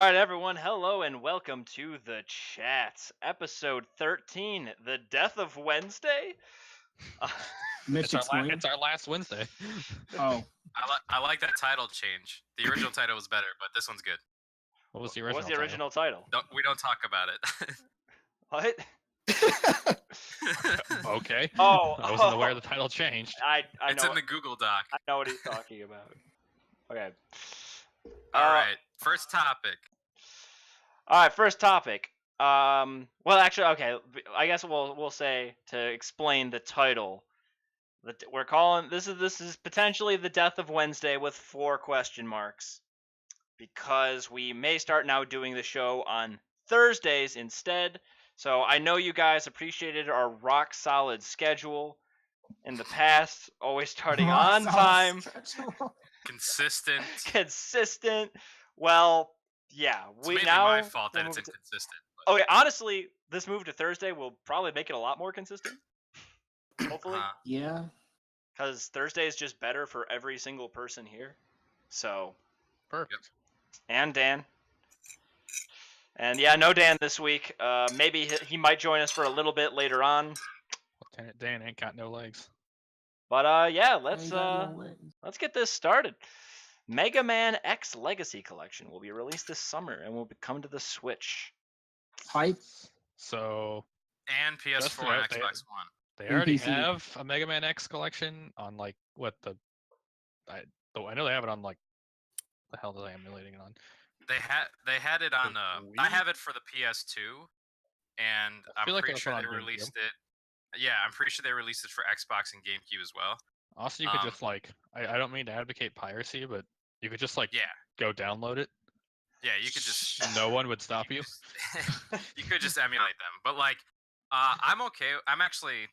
All right, everyone. Hello and welcome to the chat, episode 13, the death of Wednesday. Uh, Mitch, explain. It's our last Wednesday. Oh, I like that title change. The original title was better, but this one's good. What was the what original? was the original title? We don't talk about it. What? Okay. Oh, I wasn't aware the title changed. I It's know. in the Google Doc. I know what he's talking about. Okay. All right, first topic. All right. First topic. Well, actually, okay. I guess we'll say to explain the title. That we're calling this is potentially the death of Wednesday with 4 question marks, because we may start now doing the show on Thursdays instead. So I know you guys appreciated our rock solid schedule in the past, always starting on time, Consistent. consistent. Well, yeah, It's we mainly now my fault that it's moved- inconsistent. But, Okay, honestly, this move to Thursday will probably make it a lot more consistent. Hopefully, yeah. because Thursday is just better for every single person here. So, Perfect. and Dan. And yeah, no Dan this week. Maybe he might join us for a little bit later on. Lieutenant Dan ain't got no legs. But yeah, I let's ain't got no legs. let's get this started. Mega Man X Legacy Collection will be released this summer and will be come to the Switch. Hype. So and PS4 Just and about Xbox One. they And already PC. have a Mega Man X collection on like what I know they have it on like the hell are they emulating it on? They had it on. The I Wii? have it for the PS2, and I I'm feel like pretty it was sure on they GameCube. released it. Yeah, I'm pretty sure they released it for Xbox and GameCube as well. Also, you could Um, just like I don't mean to advocate piracy, but you could just like Yeah, go download it. yeah, you could just No one would stop you. you could just emulate them. But like, I'm okay. I'm actually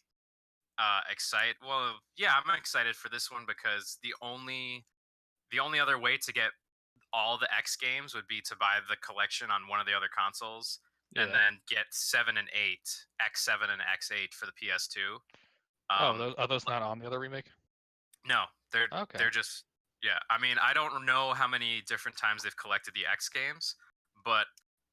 excited. Well, yeah, I'm excited for this one because the only other way to get all the X games would be to buy the collection on one of the other consoles, and Yeah. then get 7 and 8, X7 and X8 for the PS2. Are those not on the other remake? No, Okay. they're just I mean, I don't know how many different times they've collected the X games, but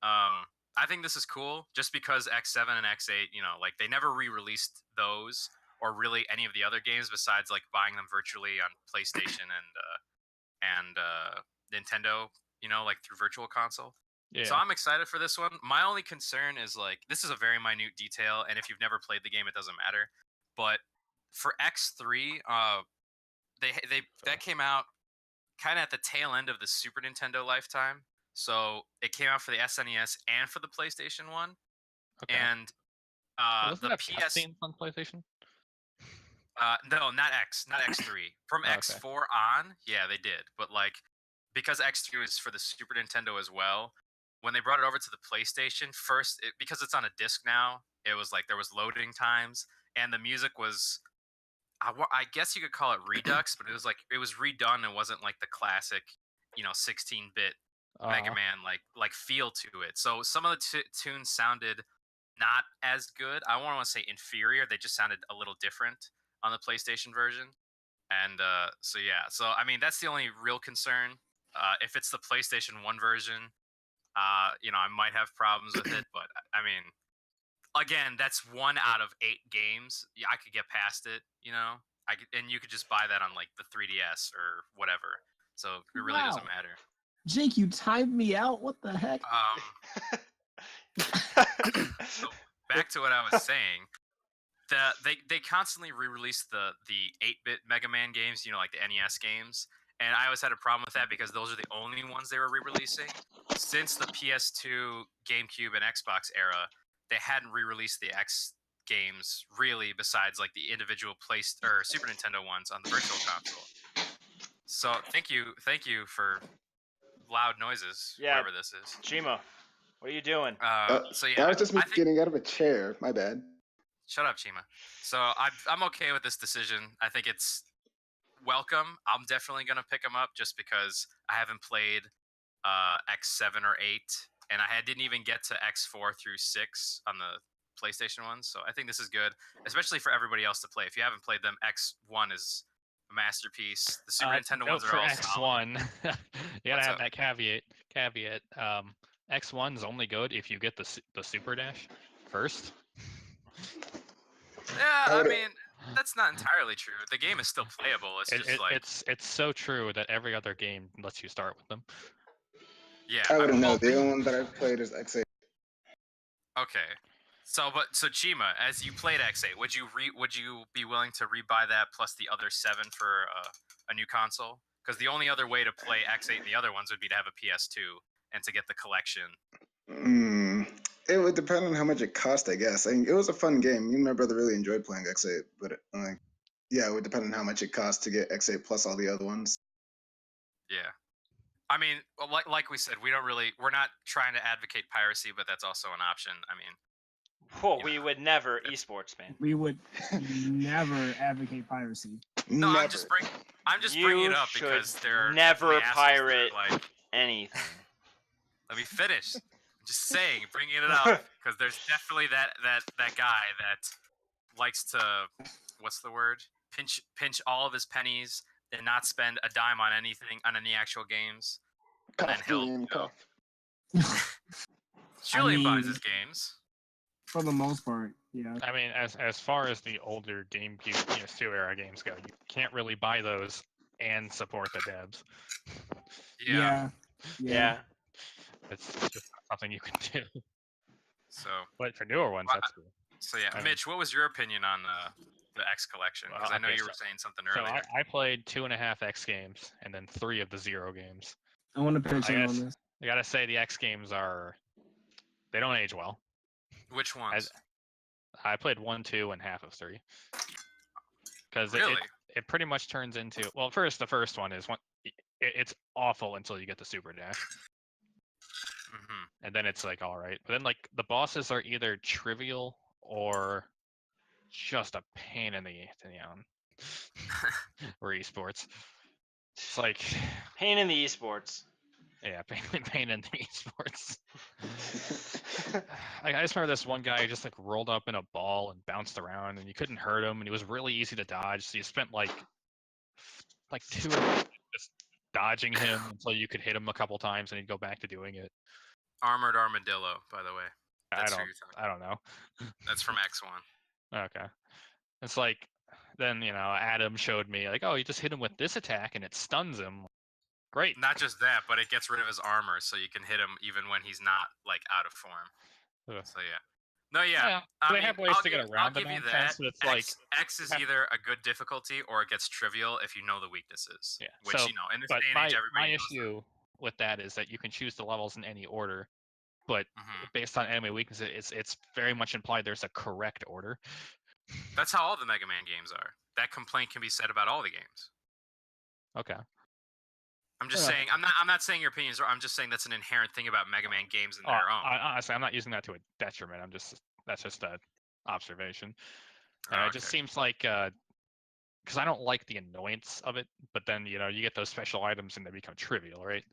I think this is cool just because X7 and X8, like they never re-released those or really any of the other games besides like buying them virtually on PlayStation and Nintendo, like through Virtual Console. Yeah. So I'm excited for this one. My only concern is like this is a very minute detail, and if you've never played the game, it doesn't matter. But for X3, that came out kind of at the tail end of the Super Nintendo lifetime. So it came out for the SNES and for the PlayStation One, Okay. and Doesn't the it have PS. cutscenes on PlayStation? No, not X3. From Okay. X4 on, yeah, they did. But like, because X3 was for the Super Nintendo as well, when they brought it over to the PlayStation, because it's on a disc now, it was like there was loading times, and the music was, I guess you could call it Redux, but it was redone. It wasn't like the classic, 16-bit Mega Uh-huh. Man like feel to it. So some of the tunes sounded not as good. I won't want to say inferior. They just sounded a little different on the PlayStation version. And so yeah, so I mean that's the only real concern. If it's the PlayStation One version, I might have problems with it, but I mean, again, that's 1 out of 8 games. Yeah, I could get past it. And you could just buy that on like the 3DS or whatever. So it really doesn't Wow. matter. Jake, you timed me out. What the heck? So back to what I was saying. They constantly re-release the 8-bit Mega Man games, like the NES games, and I always had a problem with that because those are the only ones they were re-releasing. Since the PS2, GameCube, and Xbox era, they hadn't re-released the X games really, besides like the individual Super Nintendo ones on the Virtual Console. So thank you for loud noises, Yeah. whatever this is. Chima, what are you doing? So yeah, That was just me I think- getting out of a chair. My bad. Shut up, Chima. So I'm okay with this decision. I think it's welcome. I'm definitely gonna pick them up just because I haven't played X7 or 8, and didn't even get to X4 through 6 on the PlayStation ones. So I think this is good, especially for everybody else to play. If you haven't played them, X1 is a masterpiece. The Super Nintendo Note ones are for all solid. X1. You gotta What's have up? that caveat. X1's only good if you get the Super Dash first. Yeah, I I would- mean, that's not entirely true. The game is still playable. It's just like, It's so true that every other game lets you start with them. yeah. I wouldn't know. well, The only one that I've played is X8. Okay. So Chima, as you played X8, would you be willing to rebuy that plus the other 7 for a new console? Because the only other way to play X8 and the other ones would be to have a PS2 and to get the collection. It would depend on how much it cost, I guess. I mean, it was a fun game. Me and my brother really enjoyed playing X8, but yeah, it would depend on how much it cost to get X8 plus all the other ones. Yeah. I mean, like we said, we're not trying to advocate piracy, but that's also an option. I mean, Whoa, you we know, would never esports, man. We would never advocate piracy. no, Never. I'm just bringing it up should because they're never definitely assholes that are pirate like, anything. let me finish. I'm just saying, bringing it up because there's definitely that guy that likes to, what's the word? Pinch all of his pennies and not spend a dime on anything on any actual games. And then he'll, Coffee and coffee. Julian buys mean- his games. For the most part, yeah. I mean, as far as the older GameCube PS2 era games go, you can't really buy those and support the devs. Yeah. Yeah. It's just not something you can do. So But for newer ones, Well, that's cool. yeah, I mean- Mitch, what was your opinion on the X collection? Because Well, I know okay, you were saying something So earlier. I played 2.5 X games and then 3 of the Zero games. I want to pitch I in guess- on this. I gotta say the X games they don't age well. Which ones? I played 1, 2, and half of 3. Because Really? it pretty much turns into the first one is it's awful until you get the Super Dash, Hmm. and then it's like all right. But then like the bosses are either trivial or just a pain in the or esports. It's like Pain in the esports. yeah, pain in the esports. I just remember this one guy who just like rolled up in a ball and bounced around, and you couldn't hurt him, and he was really easy to dodge. So you spent like 2 just dodging him until you could hit him a couple times, and he'd go back to doing it. Armored Armadillo, by the way. That's who you're talking I don't know. That's from X1. Okay, it's like then Adam showed me like, oh, you just hit him with this attack and it stuns him. Great. Not just that, but it gets rid of his armor, so you can hit him even when he's not like out of form. Ugh. So yeah. No, yeah. They have ways to get I'll around the give you nonsense, that. but it's like X is have- either a good difficulty or it gets trivial if you know the weaknesses. Yeah, Which so- in this But day and my age, everybody knows issue with that is that you can choose the levels in any order, but that. Mhm. based on enemy weaknesses, it's very much implied there's a correct order. That's how all the Mega Man games are. That complaint can be said about all the games. Okay. I'm just Yeah. saying. I'm not saying your opinions are. I'm just saying that's an inherent thing about Mega Man games in their own. Honestly, I'm not using that to a detriment. That's just a observation. Oh, It just okay. seems like because I don't like the annoyance of it, but then you get those special items and they become trivial, right?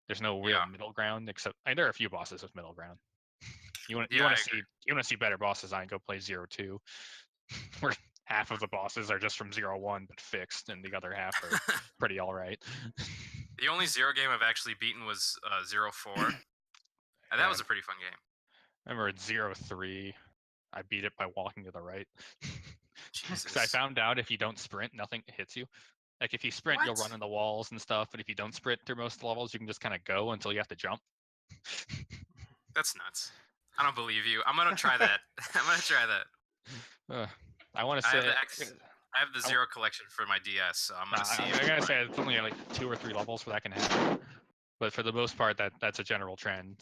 There's no real Yeah. middle ground except there are a few bosses with middle ground. You want Yeah, I to see better boss design? Go play 0-2, where half of the bosses are just from 0-1 but fixed, and the other half are pretty all right. The only Zero game I've actually beaten was 0-4, and that Yeah. was a pretty fun game. Remember at 0-3, I beat it by walking to the right. Because I Jesus. found out if you don't sprint, nothing hits you. Like if you sprint, you'll What? run in the walls and stuff. But if you don't sprint through most of the levels, you can just kind of go until you have to jump. That's nuts. I don't believe you. I'm gonna try that. I'm gonna try that. I want to I say. have the X. I have the Zero collection for my DS, so I'm gonna see. I if gotta mine- say it's only like 2 or 3 levels where that can happen. But for the most part, that's a general trend.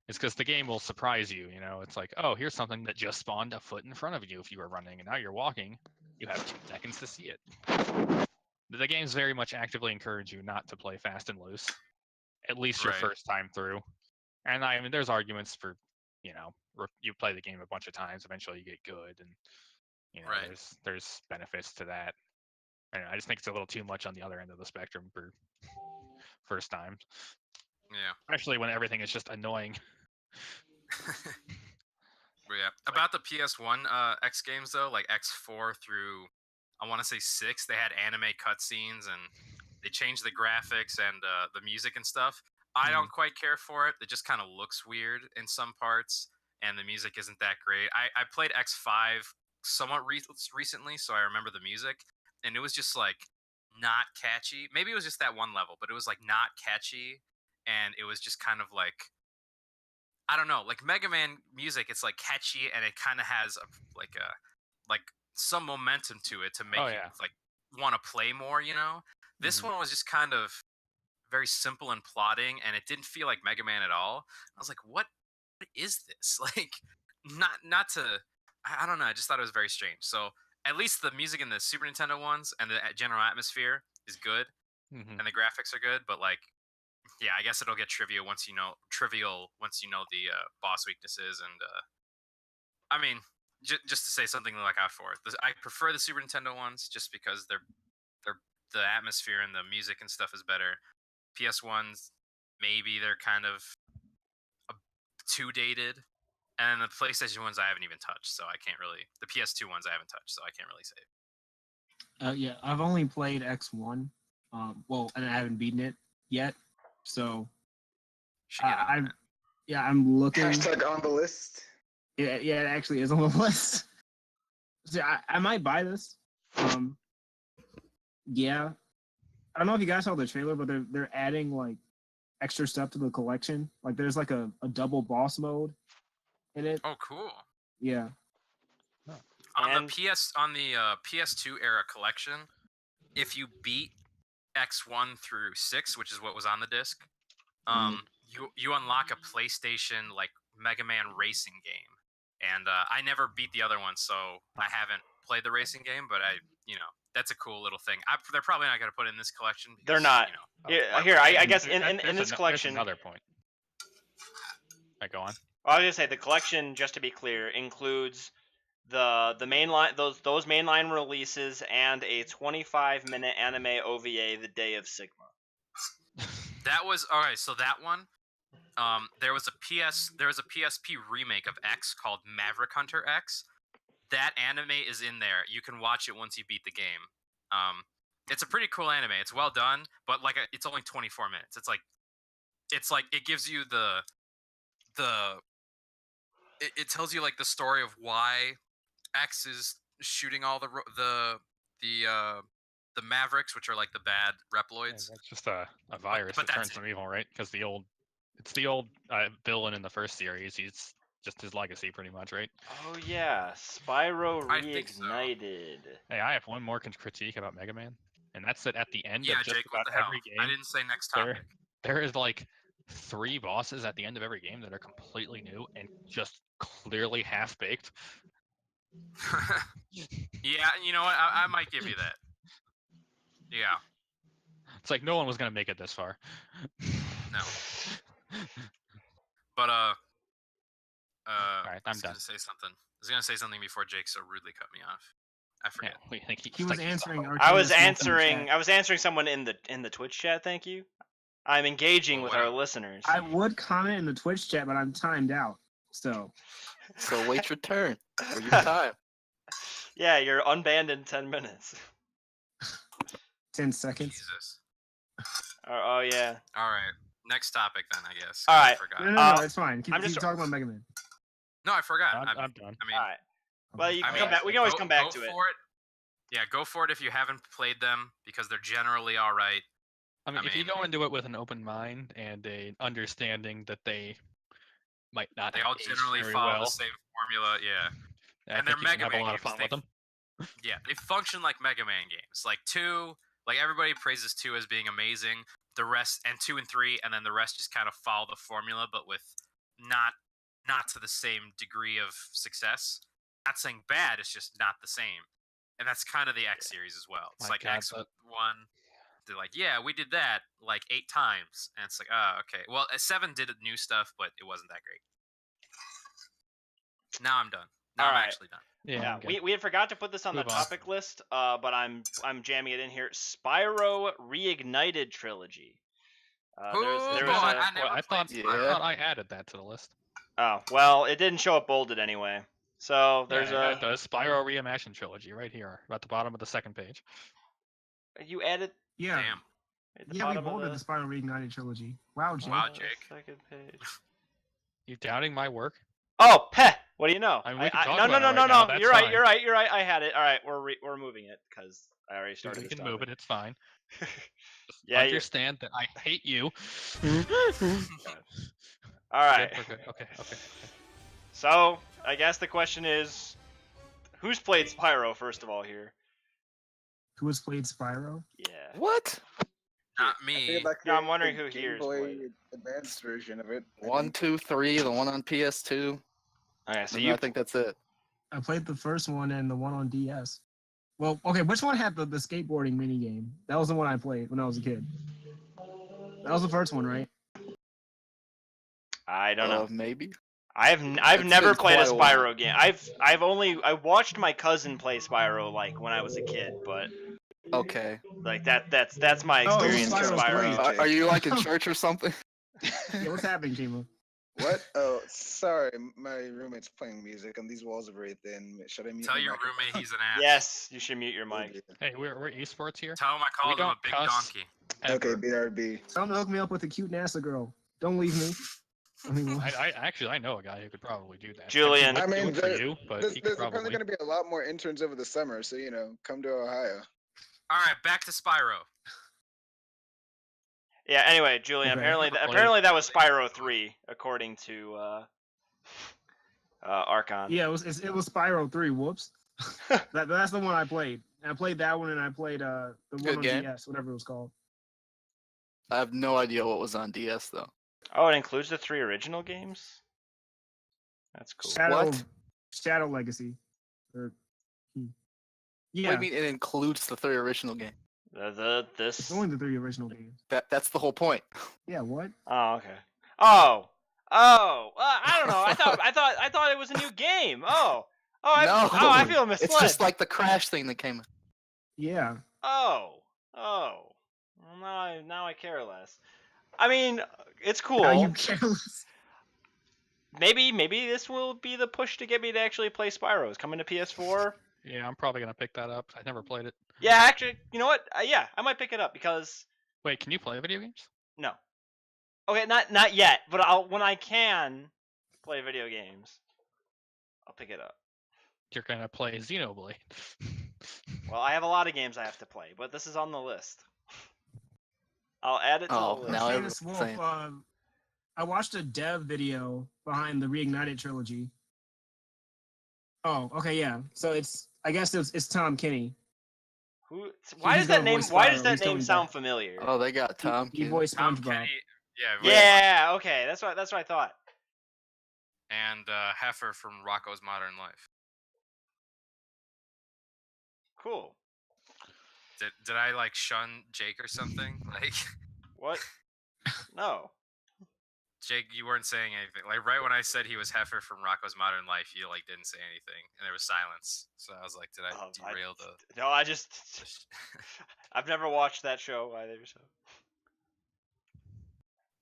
It's because the game will surprise you. It's like, oh, here's something that just spawned a foot in front of you if you were running, and now you're walking. You have 2 seconds to see it. The games very much actively encourage you not to play fast and loose, at least your Right. first time through. And I mean, there's arguments for, you play the game a bunch of times, eventually you get good, and Right. there's benefits to that. And I just think it's a little too much on the other end of the spectrum for first time, Yeah. especially when everything is just annoying. But yeah. About the PS1 X games though, like X4 through I want to say 6, they had anime cutscenes and they changed the graphics and the music and stuff. I don't quite care for it. It just kind of looks weird in some parts, and the music isn't that great. I played X5 somewhat recently, so I remember the music, and it was just like not catchy. Maybe it was just that one level, but it was like not catchy, and it was just kind of like, I don't know, like Mega Man music. It's like catchy, and it kind of has like some momentum to it to make you like want to play more. You know, this one was just kind of very simple and plotting, and it didn't feel like Mega Man at all. I was like, what is this? Like, not to, I don't know. I just thought it was very strange. So at least the music in the Super Nintendo ones and the general atmosphere is good, and the graphics are good. But like, yeah, I guess it'll get trivial once you know the boss weaknesses. And I mean, just to say something to look out for, I prefer the Super Nintendo ones just because the atmosphere and the music and stuff is better. PS1s, maybe they're kind of too dated, and the PlayStation ones I haven't even touched, so I can't really. The PS2 ones I haven't touched, so I can't really say. Yeah, I've only played X1. Well, and I haven't beaten it yet, so I'm looking. Hashtag on the list. Yeah, it actually is on the list. So I might buy this. Yeah. I don't know if you guys saw the trailer, but they're adding like extra stuff to the collection. Like there's like a double boss mode in it. Oh, cool. Yeah. On the PS2 era collection, if you beat X1 through 6, which is what was on the disc, you unlock a PlayStation like Mega Man racing game. And I never beat the other one, so I haven't played the racing game, but that's a cool little thing. They're probably not going to put it in this collection. Because, They're not. I guess in this collection. Another point. Go on. I was gonna say the collection, just to be clear, includes the mainline those mainline releases and a 25-minute anime OVA, The Day of Sigma. That was all right. So that one, there was a PSP remake of X called Maverick Hunter X. That anime is in there. You can watch it once you beat the game. It's a pretty cool anime. It's well done, but it's only 24 minutes. It's like it gives you it tells you like the story of why X is shooting all the Mavericks, which are like the bad Reploids. Yeah, that's just a virus that turns them evil, right? Because it's the old villain in the first series. He's just his legacy, pretty much, right? Oh yeah, Spyro I think so. Reignited. Hey, I have one more critique about Mega Man, and that's that at the end Yeah, of just Jake, what about the hell? every game, I didn't say next topic. there is like 3 bosses at the end of every game that are completely new and just clearly half-baked. Yeah, you know what? I might give you that. Yeah. It's like no one was gonna make it this far. No. But All right, I'm done. I was gonna say something before Jake so rudely cut me off. I forget. Yeah, He was answering. I was answering someone in the Twitch chat. Thank you. I'm engaging with our listeners. I would comment in the Twitch chat, but I'm timed out. So wait your turn or your time. Yeah, you're unbanned in 10 minutes. 10 seconds. Jesus. Oh yeah. All right. Next topic then, I guess. All right. I forgot. No, it's fine. Keep talking about Mega Man. No, I forgot. I'm done. I mean, All right. Well, you can come back. We can always come back to it. Yeah, go for it if you haven't played them because they're generally all right. I mean, if you go into it with an open mind and an understanding that they might not, they all generally follow the same formula. Yeah, and they're Mega Man games. Have a lot of fun with them. Yeah, they function like Mega Man games. Like 2, like everybody praises 2 as being amazing. The rest, and 2 and 3, and then the rest just kind of follow the formula, but with not to the same degree of success. Not saying bad, it's just not the same. And that's kind of the X series as well. It's like X1, they're like, yeah, we did that like 8 times. And it's like, oh, okay. Well, 7 did new stuff, but it wasn't that great. Now I'm done. Now I'm actually done. Yeah, we had forgot to put this on the topic list, but I'm jamming it in here. Spyro Reignited trilogy. I thought I added that to the list. Oh well, it didn't show up bolded anyway. So there's yeah, the Spyro Reimagined trilogy right here, at the bottom of the second page. you added Yeah. Damn. at the Yeah, we bottom of bolded the Spyro Reignited trilogy. Wow, Jake. Wow, the Jake. Second page. You doubting my work? Oh, peh! What do you know? I mean, we can talk no, about it right no. now, that's You're right. fine. You're right. You're right. I had it. All right, we're moving it because I already started. We this can move it. topic. It's fine. Yeah. Understand that I hate you. All right. Okay. So I guess the question is, who's played Spyro first of all here? Who has played Spyro? Yeah. What? Not I me. feel like No, I'm the wondering who Game here has Boy played it. Advanced version of it. I 1, think. 2, 3, the one on PS2. Okay, so And you I think that's it. I played the first one and the one on DS. Well, okay, which one had the skateboarding mini game? That was the one I played when I was a kid. That was the first one, right? I don't know. Maybe. I've It's never been played a quite a while. Spyro game. I watched my cousin play Spyro like when I was a kid, but Okay. like that's my Oh, experience with Spyro's Spyro. great. Are you like in church or something? Yeah, what's happening, Chima? What? Oh, sorry. My roommate's playing music, and these walls are very thin. Should I mute Tell my your microphone? roommate he's an ass. Yes, you should mute your Oh, mic. dear. Hey, we're esports here. Tell him I called him a don't big cuss. donkey. Okay, Ever. BRB. Tell him to hook me up with a cute NASA girl. Don't leave me. I mean, I know a guy who could probably do that. Julian. I mean, do it for you, but There's, he could there's apparently probably. going to be a lot more interns over the summer, so come to Ohio. All right, back to Spyro. Yeah. Anyway, Julian. Okay. Apparently, Never played. apparently that was Spyro 3, according to Archon. yeah, it was Spyro 3. Whoops. That's the one I played. And I played that one, and I played the one Good on game. DS, whatever it was called. I have no idea what was on DS though. Oh, it includes the 3 original games. That's cool. What? Shadow Legacy. Or, What yeah, do you mean it includes the 3 original game? This. it's only the 3 original games. That's the whole point. Yeah, what? Oh, okay. Oh. I don't know. I thought it was a new game. Oh. No. I feel misled. It's just like the Crash thing that came. Yeah. Oh. Well, now I care less. I mean, it's cool. Now you careless. Maybe this will be the push to get me to actually play Spyro. It's coming to PS4. Yeah, I'm probably gonna pick that up. I never played it. Yeah, actually, you know what? Yeah, I might pick it up because Wait, can you play video games? no. Okay, not yet, but when I can play video games, I'll pick it up. You're gonna play Xenoblade. Well, I have a lot of games I have to play, but this is on the list. I'll add it to Oh, the list. now Famous everyone's Wolf, saying. I watched a dev video behind the Reignited trilogy. Oh, okay, yeah. So I guess it's Tom Kenny. Why he's does that gonna name? voice Why Spyro. does that He's name coming sound back. familiar? Oh, they got Tom. He Kenny. voiced Tom SpongeBob. Kenny. Yeah. Yeah. Okay, that's what I thought. And Heifer from Rocco's Modern Life. Cool. Did I like shun Jake or something? Like, What? No. Jake, you weren't saying anything. Like right when I said he was Heifer from Rocco's Modern Life, you like didn't say anything, and there was silence. So I was like, did I derail the? No, I've never watched that show either. So.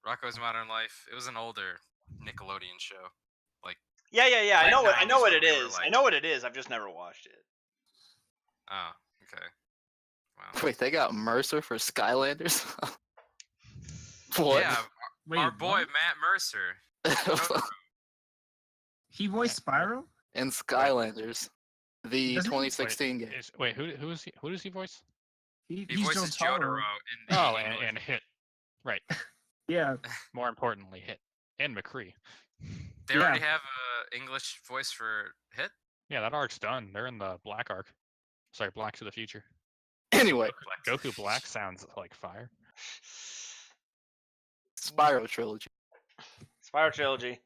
Rocco's Modern Life. It was an older Nickelodeon show. Yeah. I know Late what 90s it when we were, is. I like- know what it is. I've just never watched it. Oh, okay. Wow. Wait, they got Mercer for Skylanders? What? Yeah, Wait, our boy what? Matt Mercer. He voiced Spyro? In Skylanders, the Doesn't he- 2016 game. Wait, who is he? Who does he voice? He He's voices Jotaro. Jotaro in Oh, English. and Hit. Right. Yeah. More importantly, Hit and McCree. They already have a English voice for Hit. Yeah, that arc's done. They're in the Black arc. Sorry, Black to the Future. Anyway, Goku Black sounds like fire. Spyro trilogy. Spyro trilogy.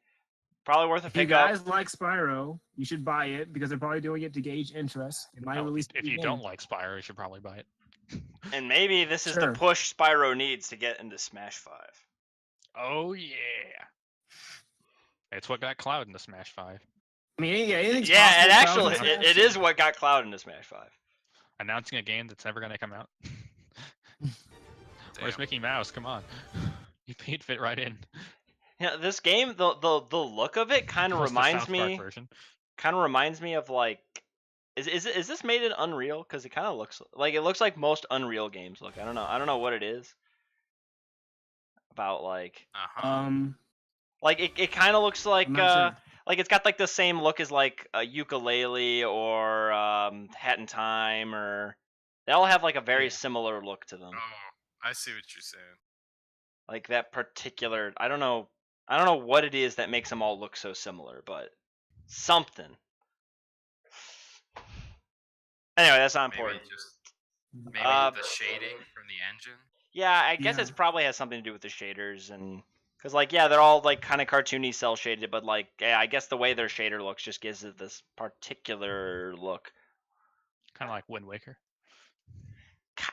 Probably worth a If you pick up. guys like Spyro, you should buy it because they're probably doing it to gauge interest. It might No, release if the you game. don't like Spyro, you should probably buy it. And maybe this is Sure. the push Spyro needs to get into Smash 5. Oh yeah. It's what got Cloud into Smash 5. I mean, yeah, anything's Yeah, and possible. actually, Cloud's in it Smash. is what got Cloud into Smash 5. Announcing a game that's never gonna come out. Where's Damn. Mickey Mouse? Come on. He'd fit right in. Yeah, this game, the look of it kind of Plus the reminds South Park me. version. kind of reminds me of like, is this made in Unreal? Because it kind of looks like most Unreal games look. I don't know what it is about like Um, it kind of looks like I'm not sure. like it's got like the same look as like a Ukulele or Hat in Time, or they all have like a very Yeah. similar look to them. Oh, I see what you're saying. Like that particular, I don't know what it is that makes them all look so similar, but something. Anyway, that's not Maybe important. just maybe Uh, the shading from the engine. Yeah, I guess Yeah. it's probably has something to do with the shaders, and because like yeah, they're all like kind of cartoony, cell shaded, but like yeah, I guess the way their shader looks just gives it this particular look. Kind of like Wind Waker.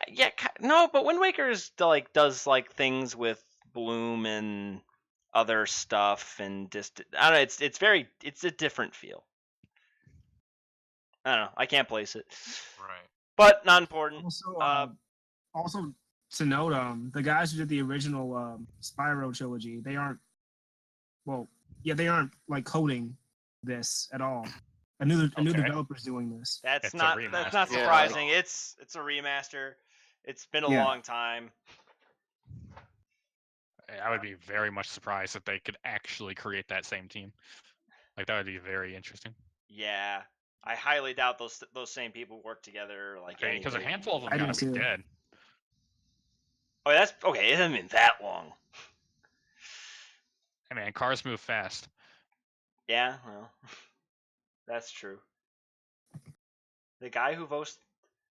Yeah, no, but Wind Waker is like does like things with bloom and other stuff, and just I don't know. It's a different feel. I don't know. I can't place it, Right. but not important. Also to note, the guys who did the original Spyro trilogy, they aren't like coding this at all. A new Okay. developer's doing this. That's It's a not remaster. Yeah. surprising. It's a remaster. It's been a Yeah. long time. I would be very much surprised if they could actually create that same team. Like that would be very interesting. Yeah, I highly doubt those same people work together. Like Because a anyway. handful of them I do gotta be too. dead. Oh, that's okay. It hasn't been that long. Hey man, cars move fast. Yeah, well, that's true. The guy who voiced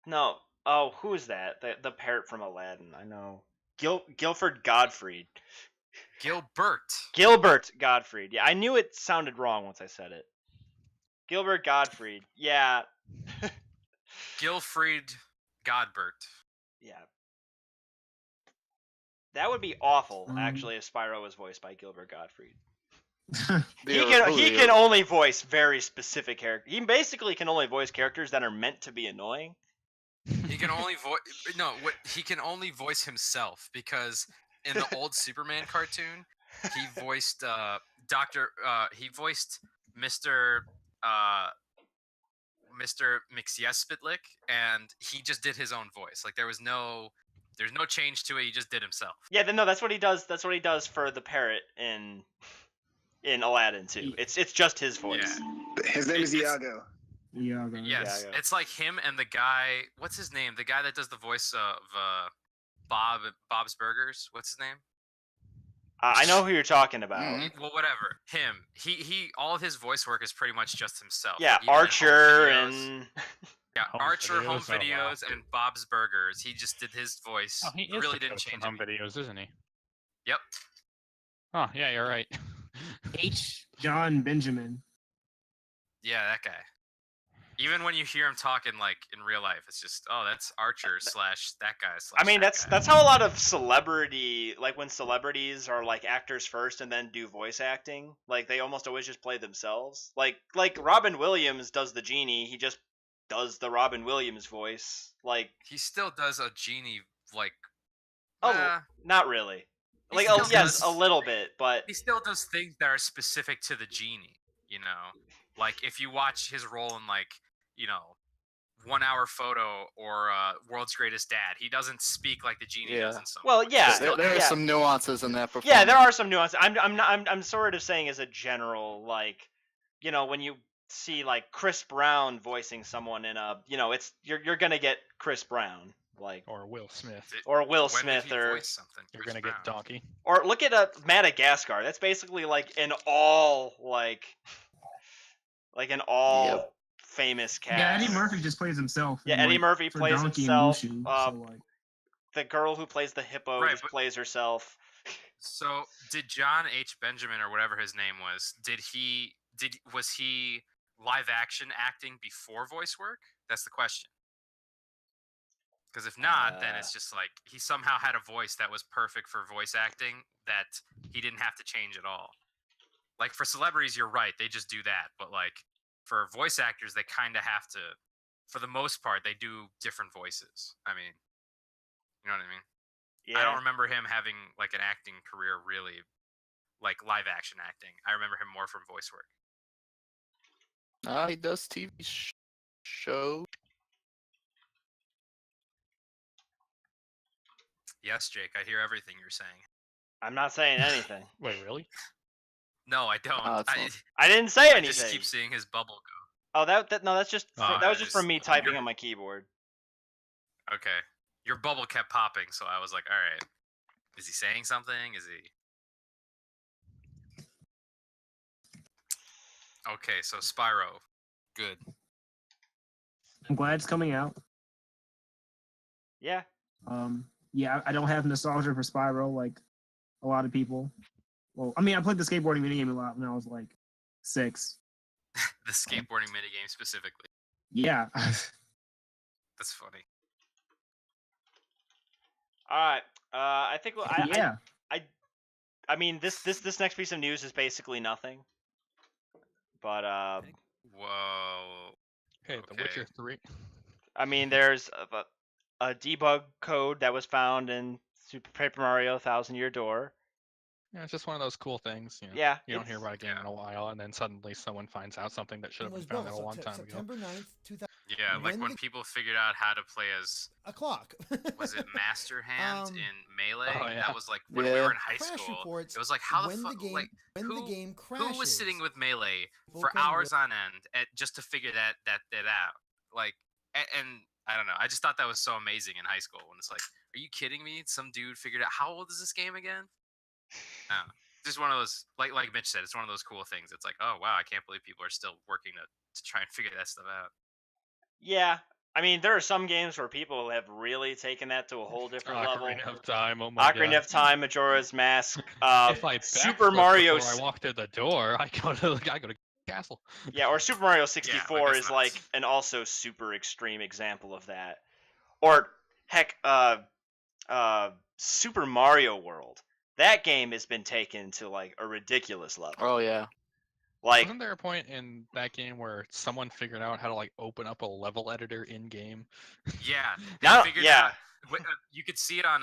no. Oh, who is that? The parrot from Aladdin. I know. Guilford Gottfried. Gilbert Gottfried. Yeah, I knew it sounded wrong once I said it. Gilbert Gottfried. Yeah. Gilfried Godbert. Yeah. That would be awful, Um, actually, if Spyro was voiced by Gilbert Gottfried. He The- can only voice very specific characters. He basically can only voice characters that are meant to be annoying. He can only voice he can only voice himself, because in the old Superman cartoon, he voiced Mr. Mr. Mxyzptlk, and he just did his own voice. Like there's no change to it. He just did himself. Yeah, no, that's what he does. That's what he does for the parrot in Aladdin too. It's just his voice. Yeah. His name is It's- Iago. Yeah. Yes, Yeah. it's like him and the guy. What's his name? The guy that does the voice of Bob's Burgers. What's his name? I know who you're talking about. Mhm. Well, whatever. Him. He. All of his voice work is pretty much just himself. Yeah, Like, even in home Archer videos- and yeah, Home Archer, home videos, oh, wow. videos, and Bob's Burgers. He just did his voice. Oh, he is really the didn't coach from change home it. videos, isn't he? Yep. Oh yeah, you're right. H. John Benjamin. Yeah, that guy. Even when you hear him talking like in real life, it's just, oh, that's Archer / that guy / I mean, that that's guy. that's how a lot of celebrity, like when celebrities are like actors first and then do voice acting, like they almost always just play themselves. Like Robin Williams does the genie, he just does the Robin Williams voice. Like, He still does a genie like. oh, eh, not really. he Like, still yes, does- a little bit, but He still does things that are specific to the genie. You know, like if you watch his role in like 1 Hour Photo or World's Greatest Dad, he doesn't speak like the genie does Yeah. in some. Well, movies. yeah, He There, still there are yeah. some nuances in that performance. yeah, there are some nuances. I'm sort of saying as a general, like, when you see like Chris Brown voicing someone in a, it's you're gonna get Chris Brown, like, Or Will Smith. or Will When did Smith, he or voice something? You're Chris gonna Brown. get Donkey. or look at Madagascar. That's basically like an all Yep. famous cast. Yeah, Eddie Murphy just plays himself. Yeah, in, Eddie like, Murphy for plays Donkey himself. And Mushu, so, like, The girl who plays the hippo Right, just but- plays herself. So, did John H. Benjamin or whatever his name was? Was he live action acting before voice work? That's the question. Because if not, then it's just like he somehow had a voice that was perfect for voice acting that he didn't have to change at all. Like for celebrities, you're right; they just do that. But like for voice actors, they kind of have to. For the most part, they do different voices. I mean, you know what I mean? Yeah. I don't remember him having like an acting career really, like live action acting. I remember him more from voice work. He does TV show. Yes, Jake, I hear everything you're saying. I'm not saying anything. Wait, really? No, I don't. Ah, it's I, not- I didn't say I anything. just keep seeing his bubble go. Oh, no, that's just Ah, that was I just from just- me typing you're- on my keyboard. Okay. Your bubble kept popping, so I was like, all right. Is he saying something? Is he? Okay, so Spyro. Good. I'm glad it's coming out. Yeah. Yeah, I don't have nostalgia for Spyro like a lot of people. Well, I mean, I played the skateboarding minigame a lot when I was like 6. The skateboarding minigame specifically. Yeah. That's funny. All right. I think Yeah. I mean this next piece of news is basically nothing. But Whoa. Hey, The Okay. Witcher 3. I mean there's a debug code that was found in Super Paper Mario Thousand Year Door. Yeah, it's just one of those cool things. You know, Yeah. you don't hear it's- about a game in a while, and then suddenly someone finds out something that should have been found out a long time ago. September 9th, 2000. Yeah, like When when the- people figured out how to play as A clock. was it Master Hand Um, in Melee? Oh, yeah. That was like when we Yeah. were in high Crash school. reports It was like how the when fuck the game like when the who- game crashes. who was sitting with Melee People for can hours on end just to figure that out? Like and I don't know. I just thought that was so amazing in high school when it's like, are you kidding me? Some dude figured out how old is this game again? No. Just one of those like Mitch said, it's one of those cool things. It's like, oh wow, I can't believe people are still working to try and figure that stuff out. Yeah. I mean there are some games where people have really taken that to a whole different level. Ocarina of Time. Oh my Ocarina god. of Time, Majora's Mask, If I Super backflip Mario. before I walk through the door, I go to the castle. Yeah, or Super Mario 64 that's is nuts. like an also super extreme example of that. Or heck, Super Mario World. That game has been taken to like a ridiculous level. Oh yeah. Like Wasn't there a point in that game where someone figured out how to like open up a level editor in game? Yeah, Now- figured yeah. out- you could see it on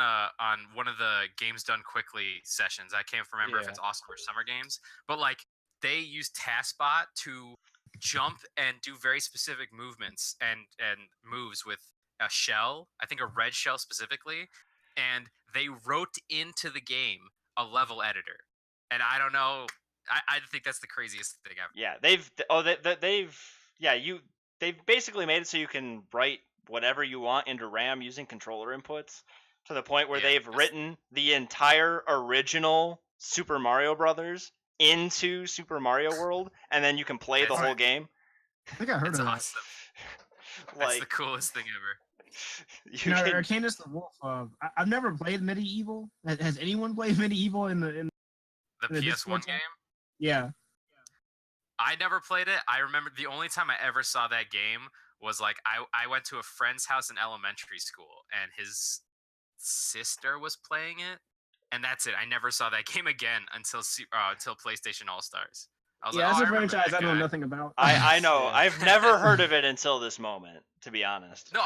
one of the Games Done Quickly sessions. I can't remember if Yeah. it's Awesome or Summer Games, but like they use TaskBot to jump and do very specific movements and moves with a shell. I think a red shell specifically, and they wrote into the game a level editor. And I don't know. I think that's the craziest thing ever. yeah, they've basically made it so you can write whatever you want into RAM using controller inputs to the point where Yeah, they've that's- written the entire original Super Mario Brothers into Super Mario World, and then you can play the That's whole right. game. I think I heard It's of that. awesome. That's the Like coolest thing ever. you You know, can, Arcanus the Wolf. I've never played Medieval. Has anyone played Medieval in the? The the PS1 Discord game. Yeah. I never played it. I remember the only time I ever saw that game was like I went to a friend's house in elementary school and his sister was playing it, and that's it. I never saw that game again until PlayStation All Stars. I was Yeah, like, that's oh, a I remember franchise that I know guy. nothing about. I know. Yeah. I've never heard of it until this moment, to be honest. No.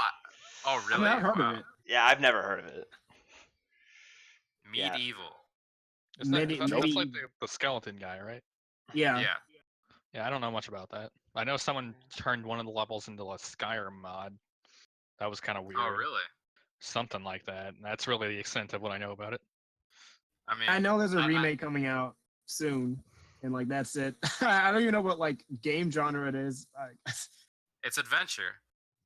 Oh I really? mean, I've heard Wow. of it. Yeah, I've never heard of it. Yeah. Medieval. Is that, Medi- that's Medi- like the skeleton guy, right? Yeah. Yeah. Yeah, I don't know much about that. I know someone turned one of the levels into a Skyrim mod. That was kind of weird. Oh really? Something like that. And that's really the extent of what I know about it. I mean, I know there's a I- remake coming out soon, and like that's it. I don't even know what like game genre it is. it's adventure.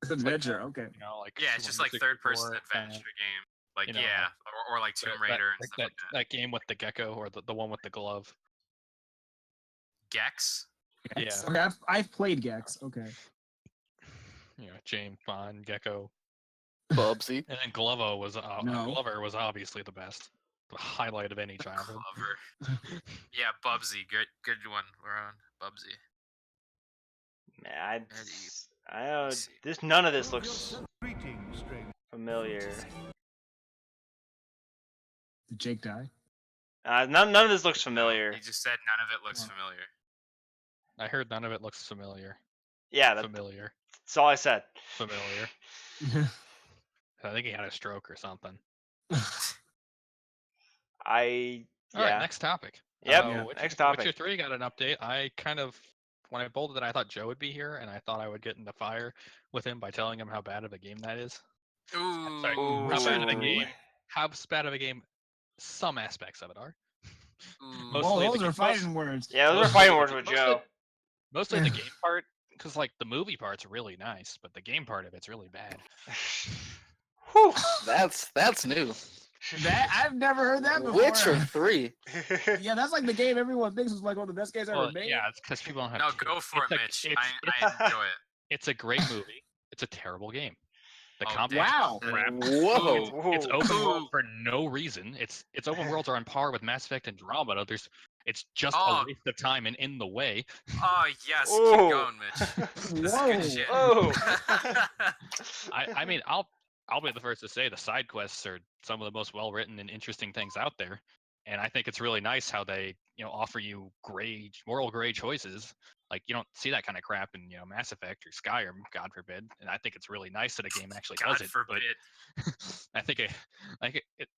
It's adventure. Okay. You know, like Yeah, it's just like 64, third-person kinda, adventure game. Like you know, yeah, or like Tomb Raider and like stuff like that. that game with the gecko or the one with the glove. Gex. Gex. Yeah. Okay, I've played Gex. Okay. You know, James Bond, Gecko. Bubsy. And then Glover was No. Glover was obviously the best. The highlight of any childhood. Clover. Yeah, Bubsy. Good one. We're on Bubsy. Man, Eddie. I don't. Let's see. This none of this looks familiar. Did Jake die? None of this looks familiar. He just said none of it looks Oh. familiar. I heard none of it looks familiar. Yeah, Familiar. that's all I said. Familiar. I think he had a stroke or something. I All right, yeah. next topic. Yep, yeah, Witcher, next topic. Witcher 3 got an update. I kind of when I bolted that I thought Joe would be here, and I thought I would get into fire with him by telling him how bad of a game that is. Sorry, Ooh. how bad of a Ooh. game? How bad of a game? Some aspects of it are. Ooh. Mostly Whoa, those the- are fighting words. Yeah, those are Mostly- fighting words with mostly- Joe. Mostly the game part, because like the movie part's really nice, but the game part of it's really bad. Whew. That's new. That I've never heard that before. Witcher 3. Yeah, that's like the game everyone thinks was like one of the best games ever Well, made. yeah, it's because people don't have. No, t- go for it, it's a- Mitch. it's- I enjoy it. It's a great movie. It's a terrible game. The Oh, combat wow. crap. Whoa. It's Ooh. open Ooh. world for no reason. It's open worlds are on par with Mass Effect and Andromeda. It's just Oh. a waste of time and in the way. Oh yes, Ooh. keep going, Mitch. This is Whoa. good shit. Oh. I mean, I'll be the first to say the side quests are some of the most well written and interesting things out there, and I think it's really nice how they offer you moral gray choices. Like you don't see that kind of crap in Mass Effect or Skyrim, God forbid. And I think it's really nice that a game actually God does it. forbid. But I think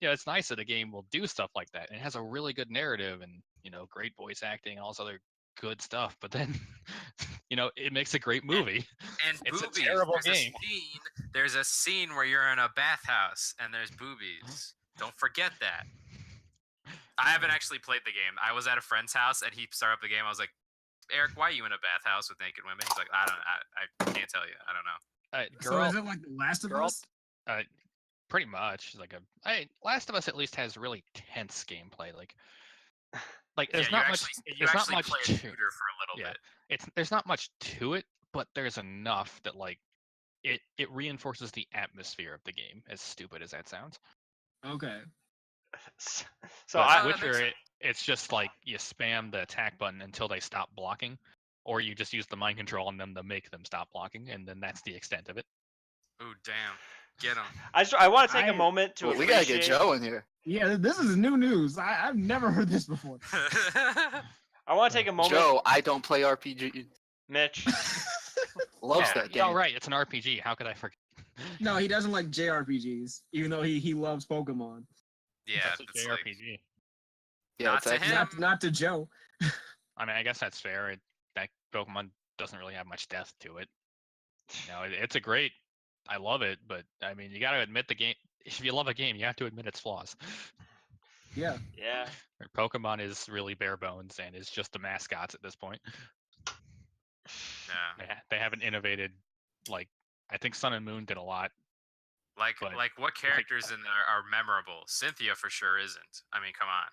it's nice that a game will do stuff like that. And it has a really good narrative and great voice acting and all this other good stuff. But then it makes a great movie. And It's a boobies. terrible there's game. There's a scene where you're in a bathhouse and there's boobies. Don't forget that. I haven't actually played the game. I was at a friend's house and he started up the game. I was like, Eric, why are you in a bathhouse with naked women? He's like, I can't tell you. I don't know. So Girl, is it like The Last of girl- Us? pretty much Last of Us at least has really tense gameplay. Like there's yeah, not you much. actually, you There's not actually much play a to shooter for a little yeah. bit. There's not much to it, but there's enough that it reinforces the atmosphere of the game. As stupid as that sounds. Okay. So But I, that makes Witcher, it's just like you spam the attack button until they stop blocking, or you just use the mind control on them to make them stop blocking, and then that's the extent of it. Ooh, damn. Get him. I want to take a I- moment to Well, we gotta get appreciate. Joe in here. Yeah, this is new news. I've never heard this before. I want to take a moment, Joe, I don't play RPG. Mitch. Loves Yeah, that game. all right, it's an RPG. How could I forget? No, he doesn't like JRPGs, even though he loves Pokemon. yeah, That's a it's like, JRPG. Yeah, Not it's to actually- him. Not to Joe. I mean, I guess that's fair. That Pokemon doesn't really have much depth to it. It's a great. I love it, but I mean, you got to admit the game. If you love a game, you have to admit its flaws. Yeah. Yeah. Pokemon is really bare bones and is just the mascots at this point. Yeah. They haven't innovated. Like I think Sun and Moon did a lot. Like But, what characters in there are memorable? Cynthia for sure isn't. I mean, come on.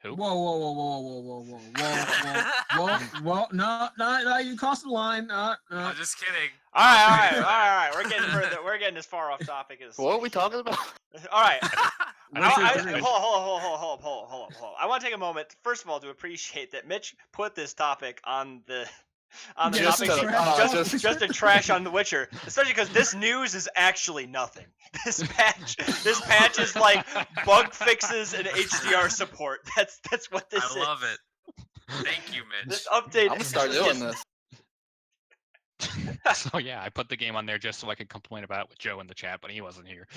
Who? Whoa. No, you crossed the line. I'm just kidding. All right. We're getting further. We're getting as far off topic as. What are we talking about? All right. Witcher 3. Hold up. I want to take a moment, first of all, to appreciate that Mitch put this topic on the Just topic to- sheet just to trash on The Witcher, especially because this news is actually nothing. This patch is like bug fixes and HDR support. That's what this is. I love it. Thank you, Mitch. This update. I'm gonna start doing this. So yeah, I put the game on there just so I could complain about it with Joe in the chat, but he wasn't here.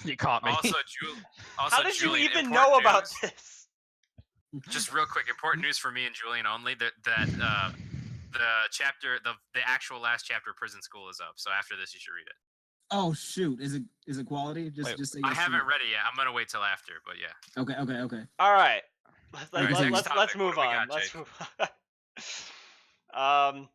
You caught me. Also, How did you Julian, even important know about news. this? Just real quick, important news for me and Julian only. That the actual last chapter of Prison School is up. So after this, you should read it. Oh shoot, is it quality? Wait, Just say I yes or haven't no. read it yet. I'm gonna wait till after, but yeah. Okay. All right. right, next Let's topic. move What do we on. got, Let's Jake? move on.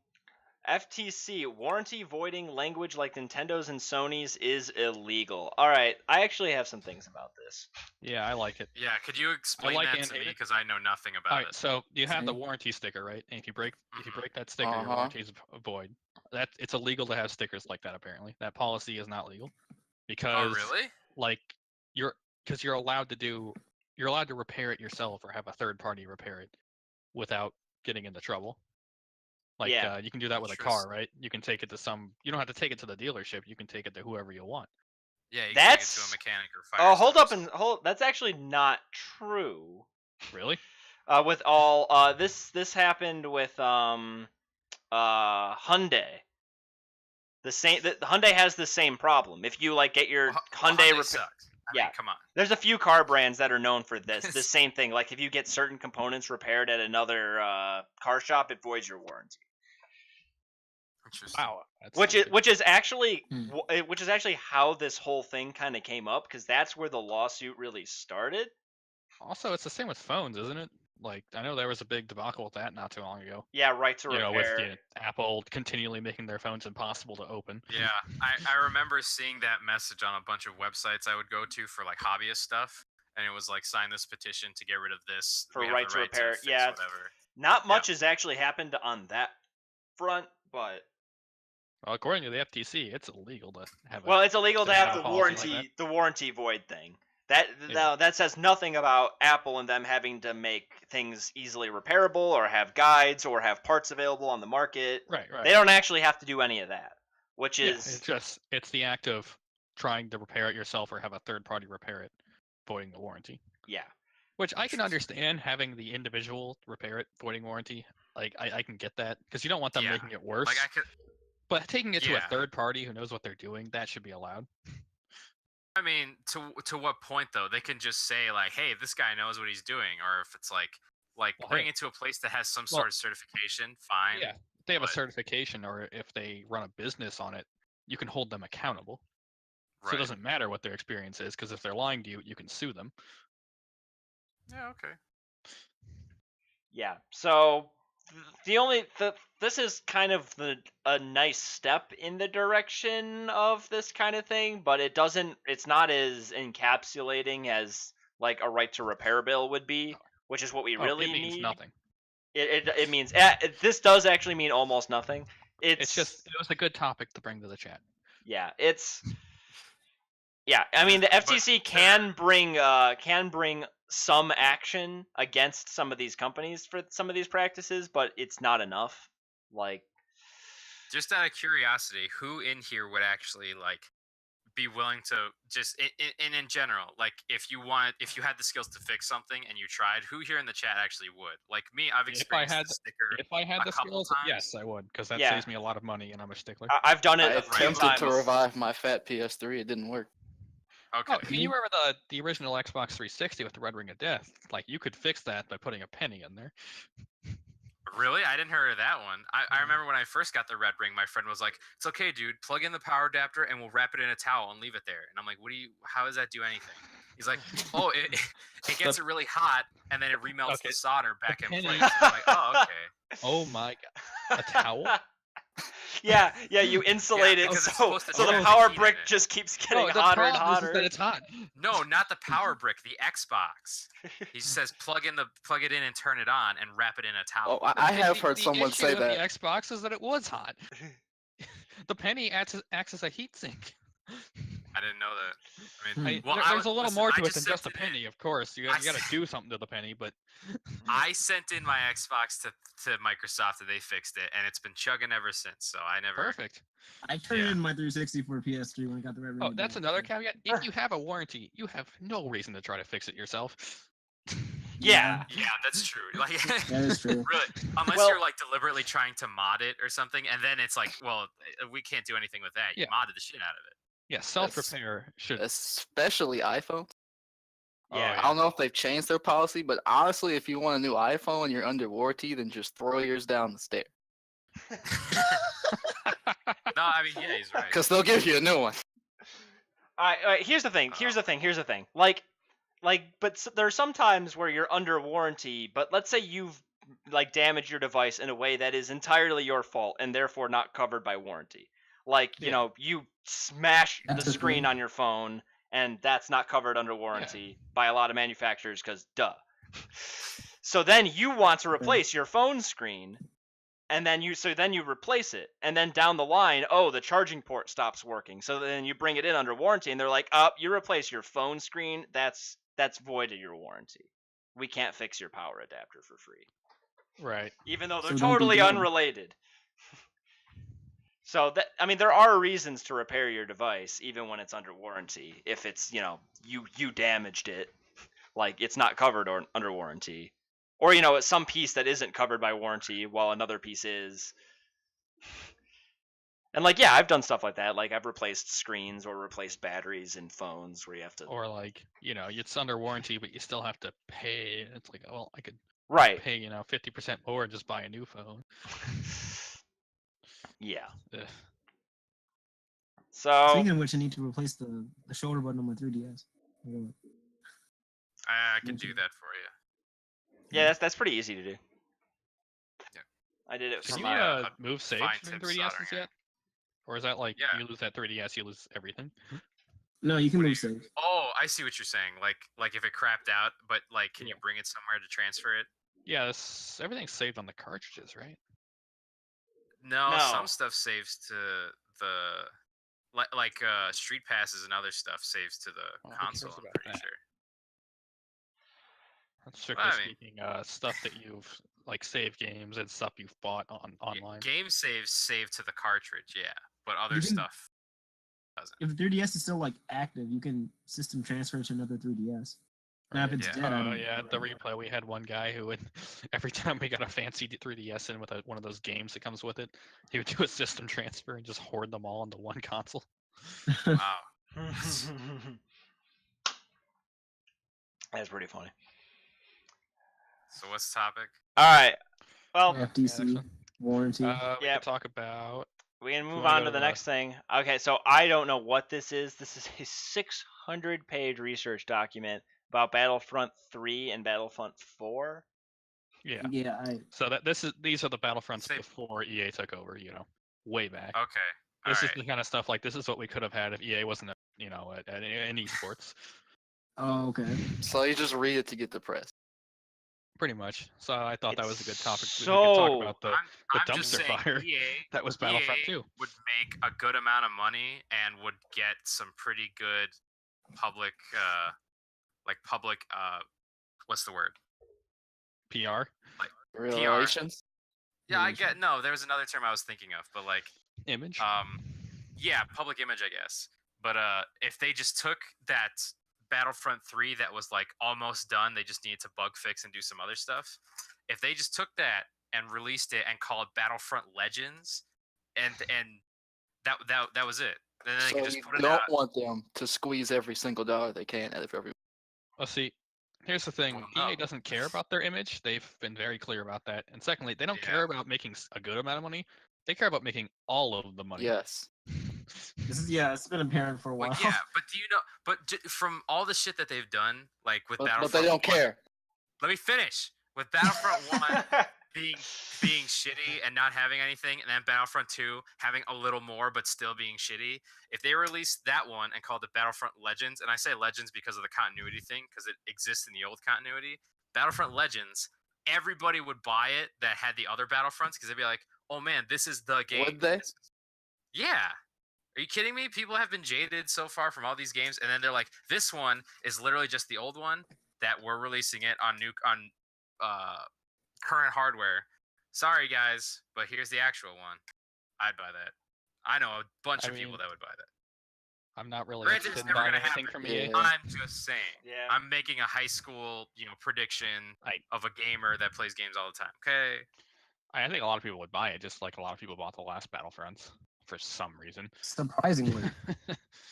FTC warranty voiding language like Nintendo's and Sony's is illegal. All right, I actually have some things about this. Yeah, I like it. Yeah, could you explain like that to animated. me because I know nothing All about right, it. so you have the Same. warranty sticker, right? And if you break Mhm. that sticker, your Uh-huh. warranty is void. It's illegal to have stickers like that. Apparently, that policy is not legal because Oh, really? like you're allowed to repair it yourself or have a third party repair it without getting into trouble. Like Yeah. you can do that with a car, right? You can take it to you don't have to take it to the dealership. You can take it to whoever you want. Yeah, you can take it to That's- a mechanic or fire. Oh, hold up service. and hold. That's actually not true. Really? With all this happened with Hyundai. The Hyundai has the same problem. If you like get your Well, Hyundai sucks. I Yeah. mean, come on. There's a few car brands that are known for this. The same thing. Like if you get certain components repaired at another car shop, it voids your warranty. Interesting. Wow. That's Which is stupid. actually which is actually how this whole thing kind of came up, because that's where the lawsuit really started. Also, it's the same with phones, isn't it? Like, I know there was a big debacle with that not too long ago. Yeah, right to You know, with repair. Apple continually making their phones impossible to open. Yeah, I remember seeing that message on a bunch of websites I would go to for like hobbyist stuff, and it was like sign this petition to get rid of this. For We have right the to repair, fix yeah. whatever. Not much has actually happened on that front, but Well, according to the FTC, it's illegal to have. well, it's illegal to to have have the a policy like warranty, the warranty void thing. That Yeah. that says nothing about Apple and them having to make things easily repairable, or have guides, or have parts available on the market. Right. They don't actually have to do any of that, which Yeah, is it's the act of trying to repair it yourself or have a third party repair it, voiding the warranty. yeah. Which I can understand having the individual repair it, voiding warranty. Like I can get that because you don't want them Yeah. making it worse. Like I could. But taking it to a Yeah. third party who knows what they're doing, that should be allowed. I mean, to what point though? They can just say like, "Hey, this guy knows what he's doing," or if it's like Well, bring hey. it to a place that has some Well, sort of certification. Fine. Yeah, if they have a but- certification or if they run a business on it, you can hold them accountable. So Right. it doesn't matter what their experience is because if they're lying to you, you can sue them. Yeah. Okay. Yeah. So this is kind of a nice step in the direction of this kind of thing, but it's not as encapsulating as like a right to repair bill would be, which is what we really it means need. nothing. It means this does actually mean almost nothing. It's just it was a good topic to bring to the chat. Yeah, I mean the But FTC can bring some action against some of these companies for some of these practices, but it's not enough. Like, Just out of curiosity, who in here would actually like be willing to just in general, like if you had the skills to fix something and you tried, who here in the chat actually would? Like me, I've experienced had the sticker. If I had a the couple skills, times. yes, I would, because that Yeah. saves me a lot of money, and I'm a stickler. I've done I it a few attempted times. to revive my fat PS3. It didn't work. Okay. Oh, you remember the original Xbox 360 with the Red Ring of Death? Like you could fix that by putting a penny in there. Really? I didn't hear of that one. I remember when I first got the red ring, my friend was like, "It's okay, dude. Plug in the power adapter and we'll wrap it in a towel and leave it there." And I'm like, how does that do anything? He's like, "Oh, it gets it really hot and then it remelts Okay, the solder back in penny- place." And I'm like, "Oh, okay." Oh my god, a towel? yeah, you insulate it because it's so supposed to the trap the power heat in brick it. just keeps getting Oh, the hotter and problem is hotter. that it's hot. No, not the power brick, the Xbox. He says plug it in and turn it on and wrap it in a towel. Oh, I have The- heard the someone issue say with that. The Xbox is that it was hot. The penny acts as a heat sink. I didn't know that. I mean, There's a little more to it than sent just a it in. penny, of course. You I got to s- do something to the penny, but I sent in my Xbox to Microsoft and they fixed it, and it's been chugging ever since. So I never. perfect. I turned Yeah. in my 360 for PS3 when I got the Red Ring. Oh, of that's Death, another so- caveat. If you have a warranty, you have no reason to try to fix it yourself. Yeah. Yeah, that's true. Like, That is true. really, unless Well- you're like deliberately trying to mod it or something, and then it's like, well, we can't do anything with that. You Yeah. modded the shit out of it. Yeah, self-repair should. Especially iPhone. Yeah. I don't know if they've changed their policy, but honestly, if you want a new iPhone and you're under warranty, then just throw yours down the stairs. No, I mean, yeah, he's right. Because they'll give you a new one. All right, here's the thing. Like, but there are some times where you're under warranty, but let's say you've like damaged your device in a way that is entirely your fault and therefore not covered by warranty. Like, you Yeah. know, you smash That's the the screen thing. on your phone, and that's not covered under warranty by a lot of manufacturers because duh. So then you want to replace your phone screen, and then you replace it, and then down the line, oh, the charging port stops working. So then you bring it in under warranty, and they're like, you replace your phone screen, that's void of your warranty. We can't fix your power adapter for free, Right. even though they're So don't be totally dumb. unrelated. So that, I mean, there are reasons to repair your device even when it's under warranty. If it's, you know, you damaged it, like it's not covered or under warranty, or you know, it's some piece that isn't covered by warranty while another piece is. And like, yeah, I've done stuff like that. Like I've replaced screens or replaced batteries in phones where you have to. Or like, it's under warranty, but you still have to pay. It's like, well, I could Right. pay 50% more and just buy a new phone. Yeah. Ugh. So Speaking of which, I need to replace the shoulder button on my 3DS. I can do that for you. yeah, that's pretty easy to do. Yeah. I did it Just Can for you my. a move saves fine from tip 3DSs soldering yet? iron. Or is that like Yeah. you lose that 3DS, you lose everything? No, you can What do move saves. Oh, I see what you're saying. Like if it crapped out, but like, can you bring it somewhere to transfer it? Yeah, everything's saved on the cartridges, right? No, No. some stuff saves to the like street passes and other stuff saves to the Well, who console. cares I'm about pretty that? sure. Strictly I mean- speaking, stuff that you've like saved games and stuff you've bought online. Game saves save to the cartridge, yeah, but other You can- stuff doesn't. If the 3DS is still like active, you can system transfer to another 3DS. Now if it's Yeah. dead, I Oh don't yeah, know. at the replay we had one guy who would every time we got a fancy 3DS in with one of those games that comes with it, he would do a system transfer and just hoard them all into one console. Wow. That's pretty funny. So what's the topic? All right. Well, FTC Yeah, warranty. we Yep. could talk about. we can move wanna on go to the to next thing. Okay, so I don't know what this is. This is a 600-page research document about Battlefront 3 and Battlefront 4. Yeah. Yeah, So these are the Battlefronts Say- before EA took over. Way back. Okay. This is Alright. the kind of stuff like this is what we could have had if EA wasn't at esports. Oh, okay. So you just read it to get the press. Pretty much. So I thought that was a good topic. We could So- talk about the I'm just dumpster saying fire. EA that was Battlefront EA 2. would make a good amount of money and would get some pretty good public what's the word? PR. Relations. Yeah, I get no, there was another term I was thinking of, but like Image. yeah, public image, I guess. But if they just took that Battlefront 3 that was like almost done, they just needed to bug fix and do some other stuff. If they just took that and released it and called Battlefront Legends, and that was it. And then they So could just you put it don't out. want them to squeeze every single dollar they can out of every. Well, see, here's the thing. Well, EA no. doesn't care about their image. They've been very clear about that. And secondly, they don't Yeah. care about making a good amount of money. They care about making all of the money. Yes. It's been apparent for a while. Well, yeah, but do you know? But from all the shit that they've done, like with But Battlefront, they don't 1 care. Let me finish. With Battlefront 1 being shitty and not having anything, and then Battlefront 2 having a little more but still being shitty. If they released that one and called it Battlefront Legends, and I say Legends because of the continuity thing, because it exists in the old continuity, Battlefront Legends, everybody would buy it that had the other Battlefronts because they'd be like, "Oh man, this is the game." Would they? Yeah. Are you kidding me? People have been jaded so far from all these games, and then they're like, "This one is literally just the old one that we're releasing it on current hardware." Sorry, guys, but here's the actual one. I'd buy that. I know a bunch I of people mean, that would buy that. I'm not really Granted, interested it's in never buying gonna anything happen. from EA. Yeah. I'm just saying. Yeah. I'm making a high school, prediction of a gamer that plays games all the time. Okay. I think a lot of people would buy it, just like a lot of people bought the last Battlefronts for some reason. Surprisingly.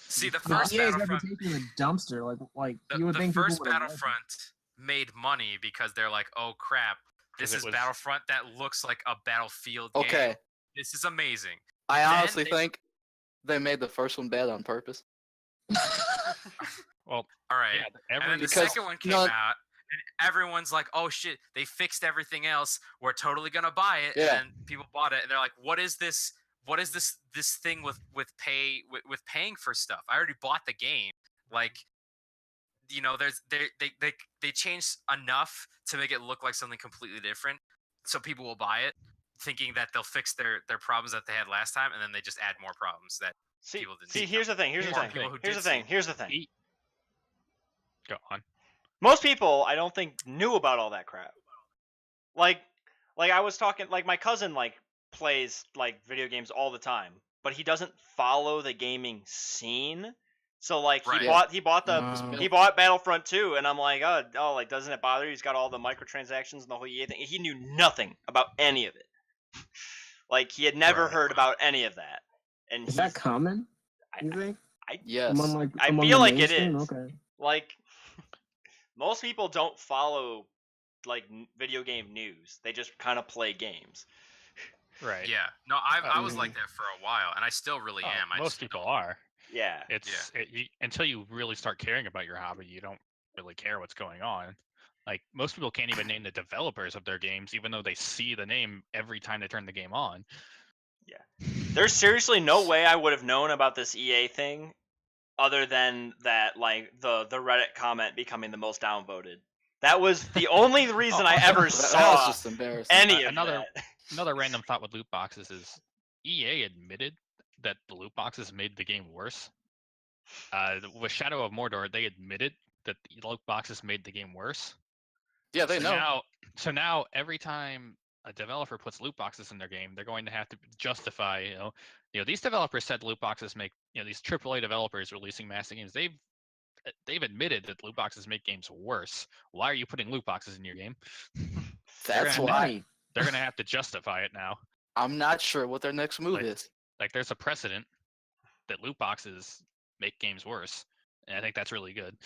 See, the The first EA's Battlefront, reputation a dumpster. Like you the would think people first would have liked it. Battlefront made money because they're like, "Oh crap, 'Cause this it is was- Battlefront that looks like a Battlefield game. Okay. This is amazing." I Then honestly they- think they made the first one bad on purpose. Well, All right. yeah, And then the Because- second one came no- out, and everyone's like, "Oh shit, they fixed everything else. We're totally gonna buy it." Yeah. And then people bought it, and they're like, "What is this? What is this thing with paying for stuff? I already bought the game." Like, they changed enough to make it look like something completely different, so people will buy it, thinking that they'll fix their problems that they had last time, and then they just add more problems that See, people didn't see, see here's the thing. Here's the Here's thing. the people who Here's the did see thing. it. Here's the thing. Go on. Most people, I don't think, knew about all that crap. Like I was talking, like my cousin plays like video games all the time, but he doesn't follow the gaming scene. So like Right. he bought Battlefront 2, and I'm like, oh, like doesn't it bother you? He's got all the microtransactions and the whole EA thing. He knew nothing about any of it. Like he had never Right. heard about any of that. And Is that he's- common? I- You think? Yes. I among feel the like it mainstream? is. Okay. like most people don't follow like video game news. They just kind of play games. Right. Yeah. No, I was Mhm. like that for a while, and I still really Oh, am. I most just people don't- are. Yeah. Until you really start caring about your hobby, you don't really care what's going on. Like most people can't even name the developers of their games, even though they see the name every time they turn the game on. There's seriously no way I would have known about this EA thing other than that like the Reddit comment becoming the most downvoted. That was the only reason I ever That was saw just embarrassing. any of Another- that. Another random thought with loot boxes is EA admitted that the loot boxes made the game worse. With Shadow of Mordor, they admitted that the loot boxes made the game worse. Yeah, they so know. Now every time a developer puts loot boxes in their game, they're going to have to justify, these developers said loot boxes make, these AAA developers releasing massive games, they've admitted that loot boxes make games worse. Why are you putting loot boxes in your game? That's gonna why Money. They're going to have to justify it now. I'm not sure what their next move Like- is. Like there's a precedent that loot boxes make games worse. And I think that's really good.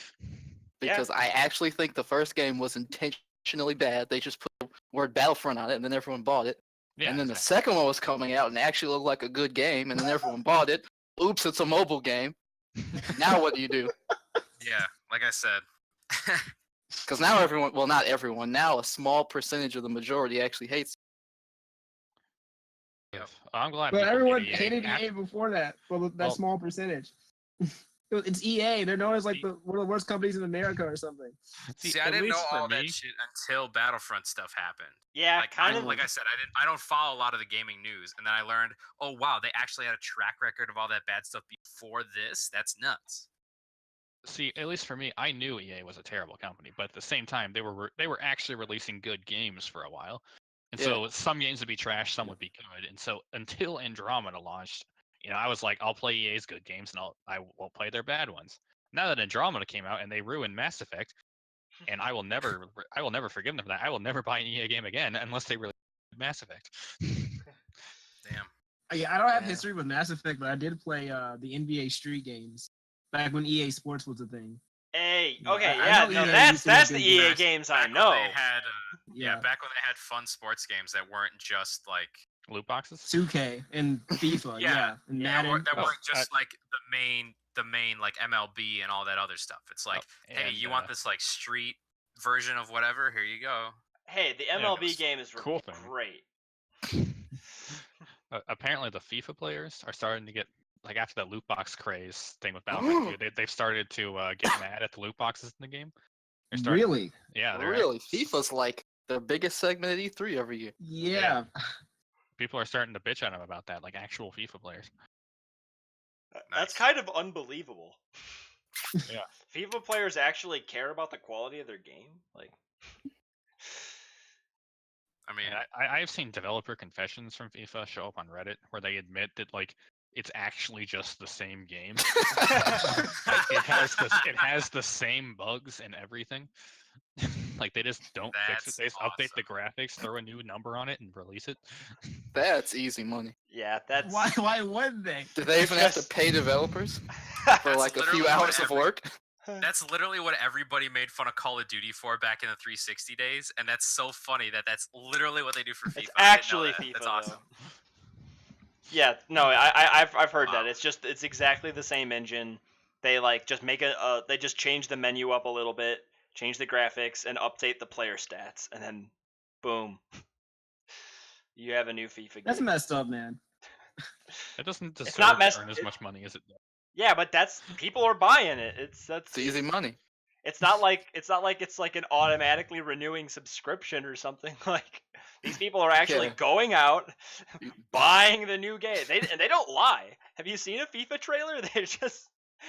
Because I actually think the first game was intentionally bad. They just put the word Battlefront on it, and then everyone bought it. Yeah, and then the exactly. second one was coming out and actually looked like a good game, and then everyone bought it. Oops, it's a mobile game. Now what do you do? Yeah, like I said. Because now everyone, well, not everyone, now a small percentage of the majority actually hates. Yep. I'm glad But people everyone hate hated After- EA before that. Well, that Well- small percentage. It's EA. They're known as like one of the worst companies in America or something. See, I at didn't know least for all that me- shit until Battlefront stuff happened. Yeah, Like kind I, of like I said, I don't follow a lot of the gaming news, and then I learned, oh wow, they actually had a track record of all that bad stuff before this. That's nuts. See, at least for me, I knew EA was a terrible company, but at the same time, they were actually releasing good games for a while, and Yeah. so some games would be trash, some would be good, and so until Andromeda launched, I was like, I'll play EA's good games, and I won't play their bad ones. Now that Andromeda came out and they ruined Mass Effect, and I will never forgive them for that. I will never buy an EA game again unless they release Mass Effect. Damn. Yeah, I don't have Yeah. history with Mass Effect, but I did play the NBA Street games back when EA Sports was a thing. Hey, Yeah, okay, I yeah, know no, EA that's used to make the good EA games. games I Back when know. they had, Yeah, back when they had fun sports games that weren't just like Loot boxes? 2K and FIFA. Yeah. yeah, and Yeah, Madden. that Oh, weren't just like the main like MLB and all that other stuff. It's like, hey, and, you want this like street version of whatever? Here you go. Hey, the it MLB was games were cool thing. great. Apparently, the FIFA players are starting to get like after that loot box craze thing with Battlefield 2, they've started to get mad at the loot boxes in the game. They're starting, Really? Yeah, they're Really, FIFA's like the biggest segment at E3 every year. Yeah. people are starting to bitch at them about that, like actual FIFA players. That's Nice. kind of unbelievable. Yeah. FIFA players actually care about the quality of their game? Like I mean, And I've seen developer confessions from FIFA show up on Reddit where they admit that like it's actually just the same game. Like, it has the same bugs and everything. Like they just don't fix it. That's They just update the graphics, throw a new number on it, and release it. That's easy money. yeah, that's Why wouldn't they? Do they even have to Just- pay developers for That's like a literally few what hours of every- work? That's literally what everybody made fun of Call of Duty for back in the 360 days, and that's so funny that that's literally what they do for FIFA. It's I didn't know actually that. FIFA. That's awesome. Though. Yeah, no, I've heard that. Wow. It's exactly the same engine. They like just make they just change the menu up a little bit, change the graphics, and update the player stats, and then boom, you have a new FIFA That's game. messed up, man. It doesn't deserve not to messed- earn as it- much money as it does. Yeah, but that's people are buying it. That's It's easy money. It's not like it's like an automatically renewing subscription or something. Like these people are actually Yeah. going out, buying the new game. They don't lie. Have you seen a FIFA trailer?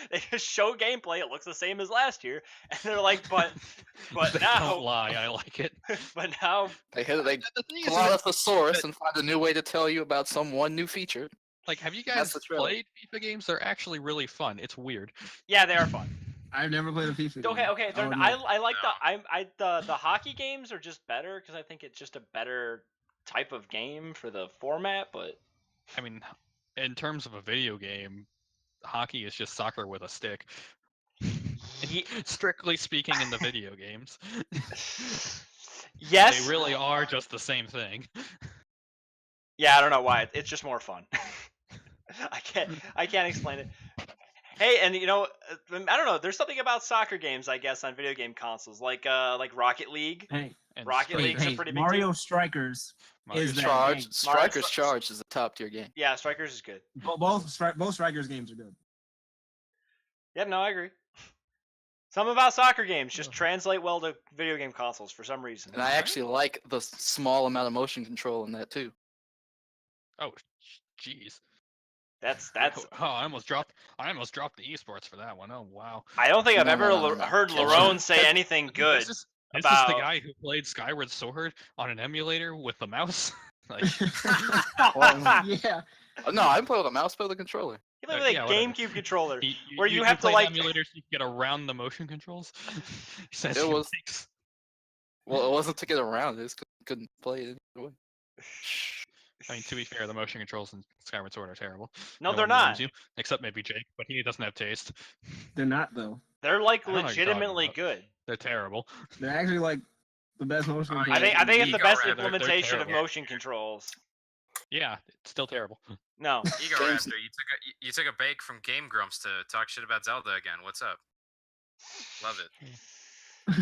They just show gameplay. It looks the same as last year, and they're like, but They now, don't lie. I like it. but now, They The thing pull out a thesaurus and find a new way to tell you about some one new feature. like, have you That's guys the trailer. played FIFA games? They're actually really fun. It's weird. yeah, they are fun. I've never played a FIFA game. Okay. I'll admit. I like No. the hockey games are just better because I think it's just a better type of game for the format. But I mean, in terms of a video game, hockey is just soccer with a stick. Ye- Strictly speaking, in the video games, yes. they really are just the same thing. Yeah, I don't know why. It's just more fun. I can't explain it. Hey, and I don't know. There's something about soccer games, I guess, on video game consoles, like Rocket League. Hey, And Rocket Strikers. League's a pretty big Mario deal. Strikers Mario is that Charge, game. Strikers Stri- Charge is a top tier game. Yeah, Strikers is good. Both Strikers games are good. Yeah, no, I agree. Something about soccer games just translate well to video game consoles for some reason. And I actually like the small amount of motion control in that too. Oh, jeez. That's. Oh, I almost dropped the esports for that one. Oh wow. I don't think I've No, ever no. heard Catch Larone up. say anything good. This is about- the guy who played Skyward Sword on an emulator with the mouse. Like, Yeah. No, I play with a mouse, play with a controller. You look like yeah, whatever. GameCube controller. you, Where you have to, played like- emulators so you can get around the motion controls. He says It he was- likes- Well, it wasn't to get around. It just couldn't play it any way. I mean, to be fair, the motion controls in Skyward Sword are terrible. No, No they're one blames not. you, except maybe Jake, but he doesn't have taste. They're not though. They're like I don't know what you're talking legitimately about. good. They're terrible. They're actually like the best motion. I I think it's the Ego best Raptor, they're implementation of terrible. motion controls. Yeah, it's still terrible. No. Ego James- Raptor, you took a break from Game Grumps to talk shit about Zelda again. What's up? Love it. I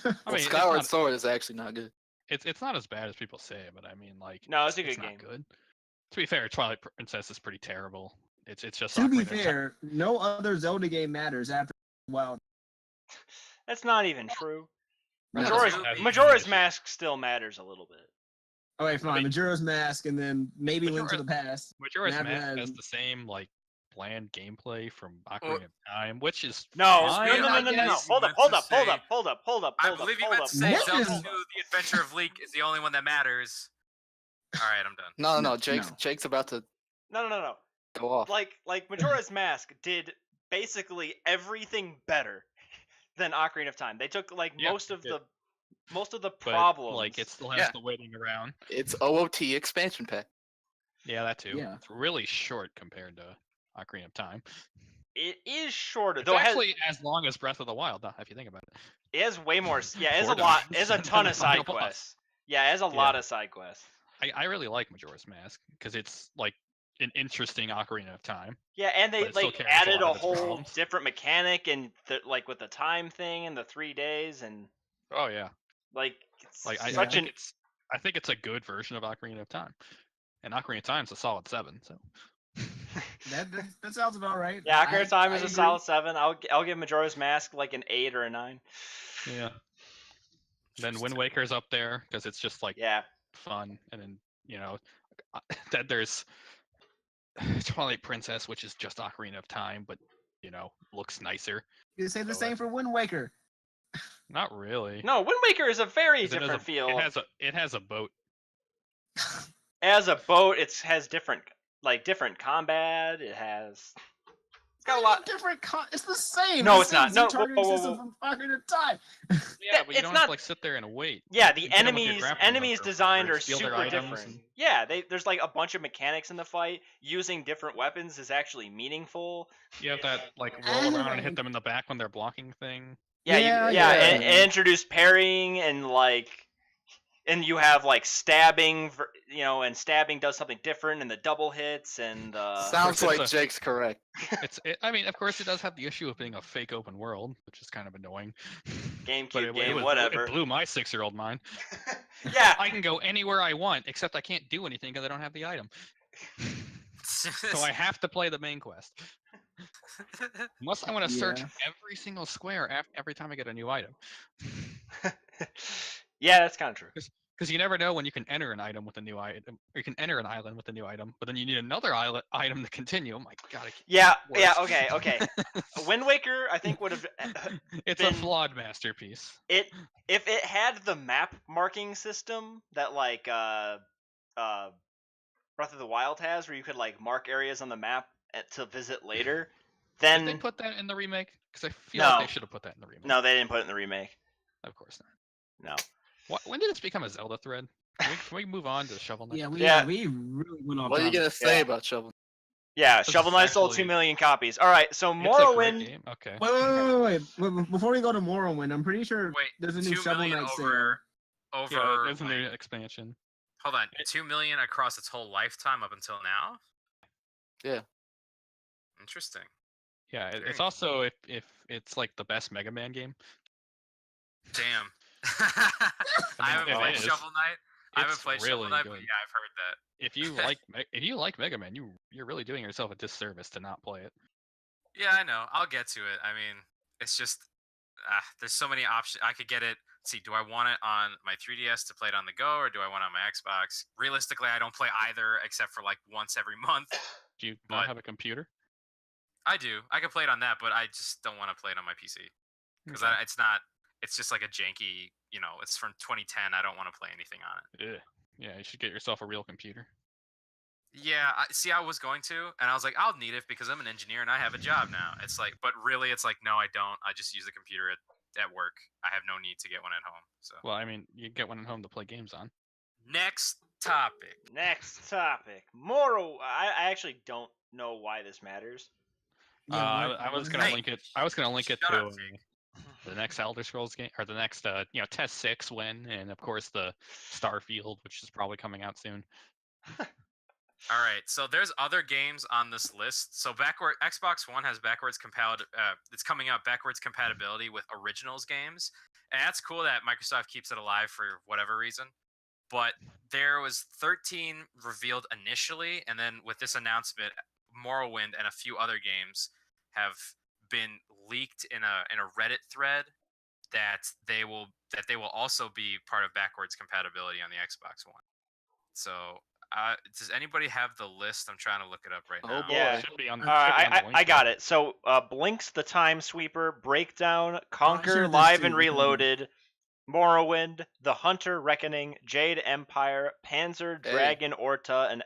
Well, mean, it's Skyward not- Sword is actually not good. It's not as bad as people say, but I mean, like, No, it's a it's good not game. good. To be fair, Twilight Princess is pretty terrible. It's just To be Ocarina of Time. fair, no other Zelda game matters after Wild. That's not even true. No, Majora's, it's- Majora's Mask still matters a little bit. Okay, fine. mean- Majora's Mask, and then maybe Link to the Past. Majora's And after Mask that- has the same like bland gameplay from Ocarina of Time, which is No, fine, no, no, I no, no, no. guess Hold you up, hold meant up, to hold say- up, hold up, hold up, I hold up, believe you hold meant up. to say What Zelda is- 2: The Adventure of Link is the only one that matters. All right, I'm done. No, No, Jake's about to No, no, no, no. go off. Like Majora's Mask did basically everything better than Ocarina of Time. They took like Yeah, most of yeah. the but, problems. like it still has Yeah. the waiting around. It's OOT expansion pack. Yeah, that too. Yeah. It's really short compared to Ocarina of Time. It is shorter, It's though. actually as long as Breath of the Wild, if you think about it. It has way more. Yeah, it has a Sort of. lot. It has a ton The of side final boss. quests. Yeah, it has a lot of side quests. I really like Majora's Mask because it's like an interesting Ocarina of Time. Yeah, and they But it still like carries a added lot a of its whole problems. different mechanic and like with the time thing and the 3 days and Oh yeah, like it's like I such think an I think it's a good version of Ocarina of Time, and Ocarina of Time's a solid 7. So That sounds about right. yeah. Ocarina of Time I is a agree. solid 7. I'll give Majora's Mask like an 8 or a 9. yeah. Then Wind Waker's up there because it's just like Yeah, fun, and then that there's Twilight Princess, which is just Ocarina of Time, but looks nicer. You say the So, same for Wind Waker. Not really. no, Wind Waker is a very 'cause it has different feel. It has a boat. As a boat, it has different combat. It's got a lot. It's the same. No, It's it's not. the No, same targeting whoa, whoa, system from Ocarina of Time. Yeah, but you it's don't not- have to like sit there and wait. Yeah, the You get 'em with your enemies grappling hook or whatever, designed are steal their super items different. and- Yeah, there's like a bunch of mechanics in the fight. Using different weapons is actually meaningful. You have that like roll around and hit them in the back when they're blocking thing. Yeah, Yeah, yeah, yeah. and introduce parrying and you have like stabbing, and stabbing does something different, and the double hits and Sounds it's like a- Jake's correct. I mean, of course, it does have the issue of being a fake open world, which is kind of annoying. GameCube But game, whatever. It blew my 6-year-old mind. Yeah, I can go anywhere I want, except I can't do anything because I don't have the item. So I have to play the main quest. Unless I want to search Yeah. every single square every time I get a new item. yeah, that's kind of true. Because you never know when you can enter an item with a new item, or you can enter an island with a new item, but then you need another item to continue. Oh my god! Yeah, yeah, worse. okay. Wind Waker, I think would have It's been- a flawed masterpiece. if it had the map marking system that like Breath of the Wild has, where you could like mark areas on the map to visit later, Did they then put that in the remake? Because I feel No. like they should have put that in the remake. no, they didn't put it in the remake. Of course not. No. When did this become a Zelda thread? Can we move on to Shovel Knight? Yeah, Yeah. we really went off. What are you topic. gonna say Yeah. about Shovel? Yeah, This Shovel is Knight sold 2 actually- million copies. All right, so It's a great Morrowind. game. Okay. Wait. Before we go to Morrowind, I'm pretty sure Wait, there's a new 2 Shovel million Knight sale. over. Yeah, there's a like, new expansion. hold on, 2 million across its whole lifetime up until now. Yeah. Interesting. Yeah, Very it's also if it's like the best Mega Man game. Damn. I mean, haven't it played is. Shovel Knight. I haven't It's played Shovel really Knight, but good. yeah, I've heard that. If you like Mega Man, you're really doing yourself a disservice to not play it. Yeah, I know. I'll get to it. I mean, it's just there's so many options. I could get it. See, do I want it on my 3DS to play it on the go, or do I want it on my Xbox? Realistically, I don't play either except for like once every month. Do you But- not have a computer? I do. I can play it on that, but I just don't want to play it on my PC because Okay. it's not. It's just like a janky. You know, it's from 2010. I don't want to play anything on it. Ugh. Yeah, you should get yourself a real computer. Yeah, I was going to, and I was like, I'll need it because I'm an engineer and I have a job now. It's like, but really, it's like, no, I don't. I just use the computer at work. I have no need to get one at home. So Well, I mean, you get one at home to play games on. next topic. Next topic. I actually don't know why this matters. I was gonna Hey, link it. I was gonna link it shut to up, Jake. the next Elder Scrolls game, or the next Test 6 win, and of course the Starfield, which is probably coming out soon. All right, so there's other games on this list. So Xbox One has backwards compatibility. It's coming out backwards compatibility with Originals games, and that's cool that Microsoft keeps it alive for whatever reason. But there was 13 revealed initially, and then with this announcement, Morrowind and a few other games have been leaked in a Reddit thread that they will also be part of backwards compatibility on the Xbox One. So. Does anybody have the list? I'm trying to look it up right Oh, now. boy. Yeah. Should be on. All should be right, on the link I got there. it. So, Blinks the Time Sweeper, Breakdown, Conquer, should've just Live seen and it. Reloaded, Morrowind, The Hunter Reckoning, Jade Empire, Panzer Hey. Dragon Orta, and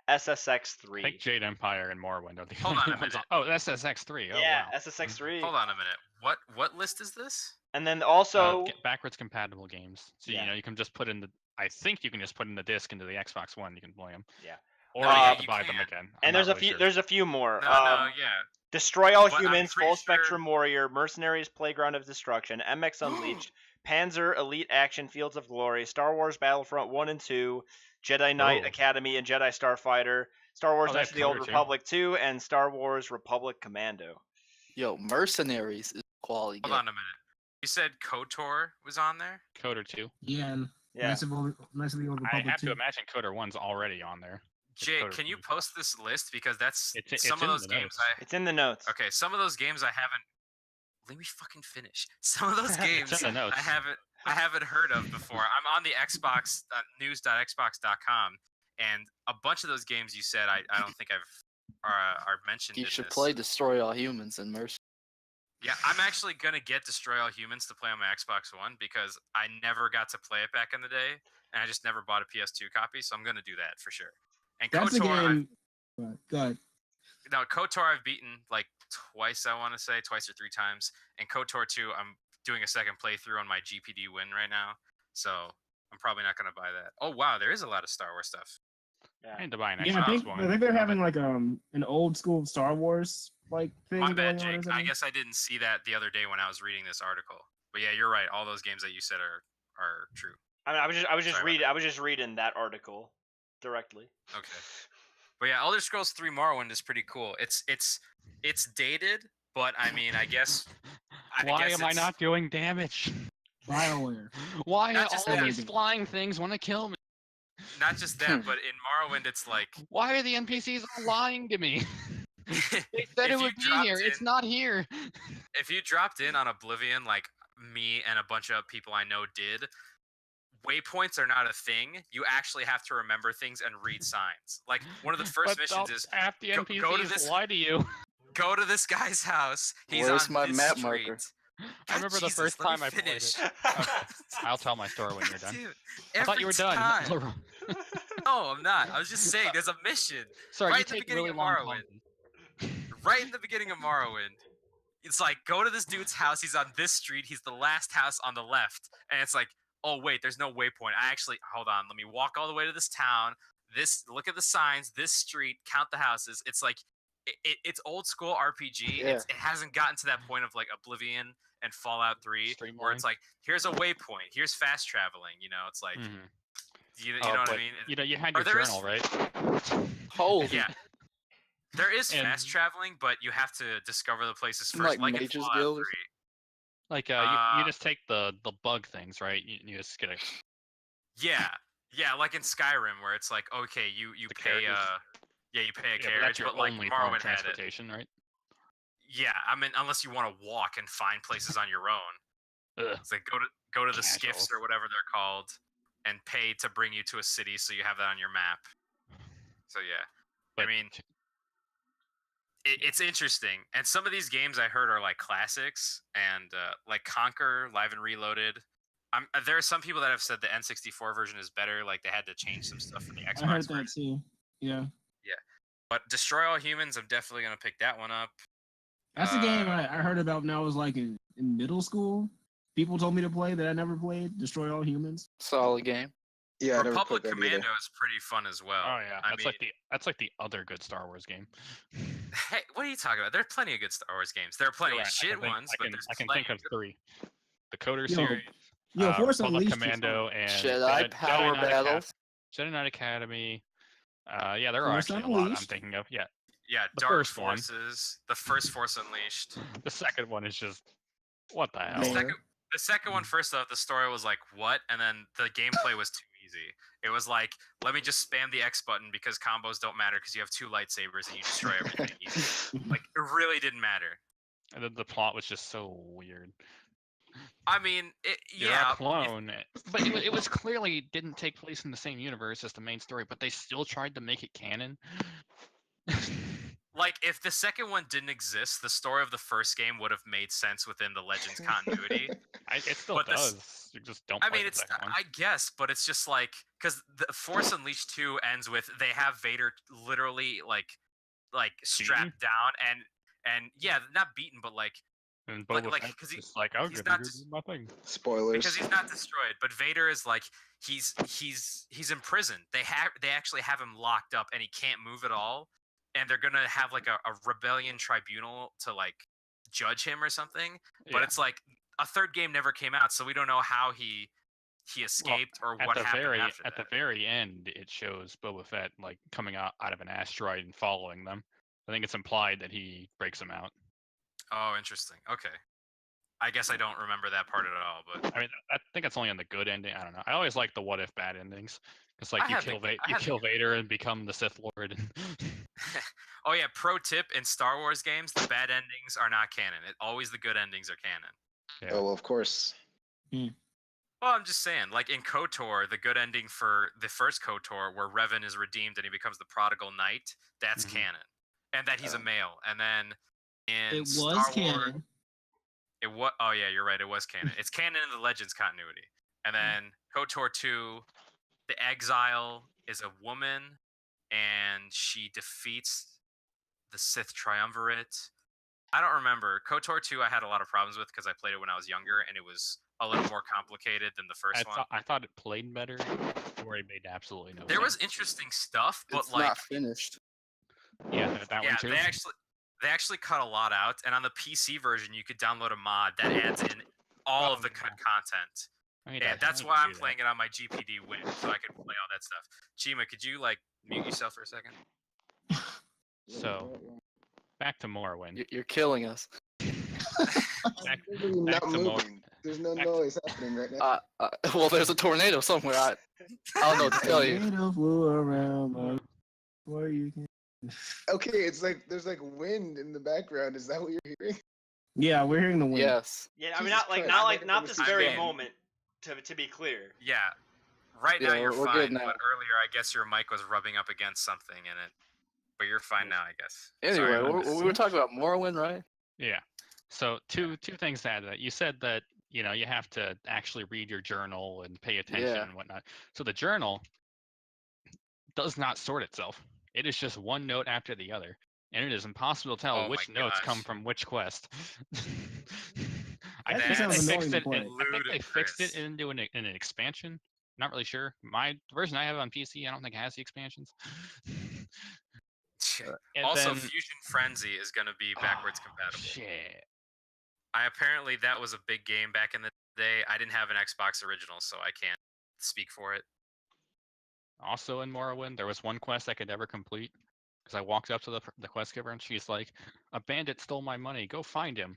I SSX3. think Jade Empire and Morrowind are the Hold only on a ones. minute. Oh, SSX3. Oh, Yeah, wow. SSX3. Hold on a minute. What list is this? And then also, Backwards compatible games. So Yeah. you can just put in the. I think you can just put in the disc into the Xbox One. You can play them. Yeah. Or No, you yeah, have to you buy them can. again. I'm and not there's a really few. sure. There's a few more. No, yeah. Destroy All But I'm Humans, pretty Full sure- Spectrum Warrior, Mercenaries Playground of Destruction, MX Unleashed, Panzer Elite Action Fields of Glory, Star Wars Battlefront 1 and 2, Jedi Knight Oh. Academy and Jedi Starfighter, Star Wars Oh, they Knights have of the Old Coder, too. Republic 2, and Star Wars Republic Commando. Yo, Mercenaries is a quality Hold game. on a minute. You said KOTOR was on there? Coder 2. Yeah, and Yeah. Knights of the Old I Republic have to too. imagine Coder 1's already on there. If Jake, Coder can you 2 's post this list because that's It's some in of those the games notes. It's in the notes. Okay, some of those games I haven't. Let me fucking finish. Some of those games It's in the notes. I haven't heard of before. I'm on the Xbox news.xbox.com, and a bunch of those games you said I don't think are mentioned. You in should this. play Destroy All Humans and Mercy. Yeah, I'm actually gonna get Destroy All Humans to play on my Xbox One because I never got to play it back in the day, and I just never bought a PS2 copy, so I'm gonna do that for sure. And That's a KOTOR, game. Go ahead. KOTOR I've beaten like twice, I want to say twice or three times, and KOTOR 2 I'm doing a second playthrough on my GPD win right now, so I'm probably not gonna buy that. Oh wow, there is a lot of Star Wars stuff. I need to buy an Yeah, Xbox One. I think they're having like an old school Star Wars like thing My going bad, on or Jake. I something. guess I didn't see that the other day when I was reading this article. But yeah, you're right. All those games that you said are true. I mean, I was just Sorry reading. about I was just reading that article directly. Okay. But yeah, Elder Scrolls 3 Morrowind is pretty cool. It's dated, but I mean, I guess. Why guess am I it's- not doing damage? BioWare. Why Not are just all that. these flying things want to kill me? Not just that, but in Morrowind, it's like Why are the NPCs all lying to me? They said If it you would be dropped here. It's in- not here. if you dropped in on Oblivion, like me and a bunch of people I know did, waypoints are not a thing. You actually have to remember things and read signs. Like one of the first But missions is half the go to NPCs this- lie to you. go to this guy's house. He's Where's on my this map street. marker? I remember the first let me time I played finish. it. I'll tell my story when you're done. Dude, I thought you were every done. time. No, I'm not. I was just saying there's a mission Sorry, Right you at the take beginning really of long Morrowind. pauses. right in the beginning of Morrowind. It's like, go to this dude's house. He's on this street. He's the last house on the left. And it's like, oh, wait, there's no waypoint. Hold on. Let me walk all the way to this town. Look at the signs, this street, count the houses. It's like, it's old school RPG. Yeah. It hasn't gotten to that point of like Oblivion and Fallout 3 where Streamlined. it's like, here's a waypoint, here's fast traveling. You know, it's like Mhm. you Oh, know what but, I mean? You know, you had Or your there is- journal, right? Holy. Yeah. There is And- fast traveling, but you have to discover the places Isn't first, like like in Mage's Fallout Guild or 3. Like you just take the bug things, right? You just get a Yeah, like in Skyrim, where it's like, okay, you The pay carriages. you pay a yeah, but carriage, that's your but like only form of Morrowind had it. transportation, right? Yeah, I mean, unless you want to walk and find places on your own. Ugh. It's like go to the skiffs Casual. or whatever they're called, and pay to bring you to a city, so you have that on your map. So yeah, But I mean, it's interesting, and some of these games I heard are like classics, and like Conquer Live and Reloaded. There are some people that have said the N64 version is better, like they had to change some stuff for the Xbox I heard version. that too. Yeah. But Destroy All Humans, I'm definitely gonna pick that one up. That's a game I heard about when I was like in middle school. People told me to play that I never played. Destroy All Humans. Solid game. Yeah, I never Republic played that Commando either. is pretty fun as well. Oh yeah, I that's mean, like the other good Star Wars game. hey, what are you talking about? There are plenty of good Star Wars games. There are plenty You're of right, shit ones, I but can, there's I can plenty think of of good 3: the Coder Yo, series, Yo, Force Republic Unleashed. Commando, and Jedi Power Knight Battles. Jedi Knight Academy. Yeah, there are Force actually a lot I'm Unleashed. thinking of. Yeah, Yeah, The Dark first one. Forces. The first Force Unleashed. the second one is just what the hell. The Man. second one, first off, the story was like, what? And then the gameplay was too easy. It was like, let me just spam the X button because combos don't matter because you have 2 lightsabers and you destroy everything easy. Like, it really didn't matter. And then the plot was just so weird. I mean, You're yeah. a clone, but it was clearly didn't take place in the same universe as the main story, but they still tried to make it canon. Like, if the second one didn't exist, the story of the first game would have made sense within the Legends continuity. It still But this- does. You just don't. I play mean, the it's second one. I guess, but it's just like because the Force Unleashed 2 ends with they have Vader literally like strapped down and yeah, not beaten, but like And like- Boba like, Fett's 'cause he- just like, I'm he's gonna not go just- do my thing. Spoilers. because he's not destroyed, but Vader is like he's imprisoned. They actually have him locked up and he can't move at all, and they're gonna have like a rebellion tribunal to like judge him or something. But Yeah. it's like a third game never came out, so we don't know how he escaped or At what the happened very after at that. the very end, it shows Boba Fett like coming out of an asteroid and following them. I think it's implied that he breaks them out. Oh, interesting. Okay. I guess I don't remember that part at all, but I mean, I think it's only on the good ending. I don't know. I always like the what if bad endings. It's like I you had the kill good- I you had the kill good- Vader and become the Sith Lord. And oh yeah, pro tip in Star Wars games, the bad endings are not canon. Always the good endings are canon. yeah. Oh, well, of course. Well, I'm just saying, like in KOTOR, the good ending for the first KOTOR, where Revan is redeemed and he becomes the prodigal knight, that's Mhm. canon, and that he's a Oh. male. And then in It was Star Wars, canon. it was. Oh yeah, you're right. It was canon. It's canon in the Legends continuity. And then KOTOR 2, the Exile is a woman, and she defeats the Sith Triumvirate. I don't remember. KOTOR 2 I had a lot of problems with because I played it when I was younger, and it was a little more complicated than the first one. I thought it played better. The story made absolutely no There was sense. interesting stuff, but It's like, not finished. Yeah, that yeah, one too. they actually cut a lot out. And on the PC version, you could download a mod that adds in all of the cut content. I need And to- I that's need to why I'm do that. playing it on my GPD Win, so I can play all that stuff. Chima, could you like mute yourself for a second? So, back to Morrowind. You're killing us. Back, Literally back not to Mor- moving. There's no back to- noise happening right now. Well, there's a tornado somewhere. I don't know what to tell you. Tornado flew around my where you can. Okay, it's like there's like wind in the background. Is that what you're hearing? Yeah, we're hearing the wind. Yes. Yeah, I mean, Jesus not like Christ, not I like never not this understood very that. moment. To be clear. Yeah. Right now Yeah, you're we're fine, good now. but earlier I guess your mic was rubbing up against something in it. But you're fine now, I guess. Anyway, Sorry about we this. were talking about Morrowind, right? Yeah. So two things to add to that. You said that you have to actually read your journal and pay attention Yeah. and whatnot. So the journal does not sort itself. It is just one note after the other, and it is impossible to tell Oh my which notes come gosh. from which quest. That think just sounds they annoying fixed to it. play. I think they fixed it Ludicrous. in an expansion. Not really sure. The version I have on PC, I don't think has the expansions. And Also, then- Fusion Frenzy is going to be backwards compatible. Shit. Apparently that was a big game back in the day. I didn't have an Xbox original, so I can't speak for it. Also in Morrowind, there was one quest I could never complete because I walked up to the quest giver and she's like, "A bandit stole my money. Go find him."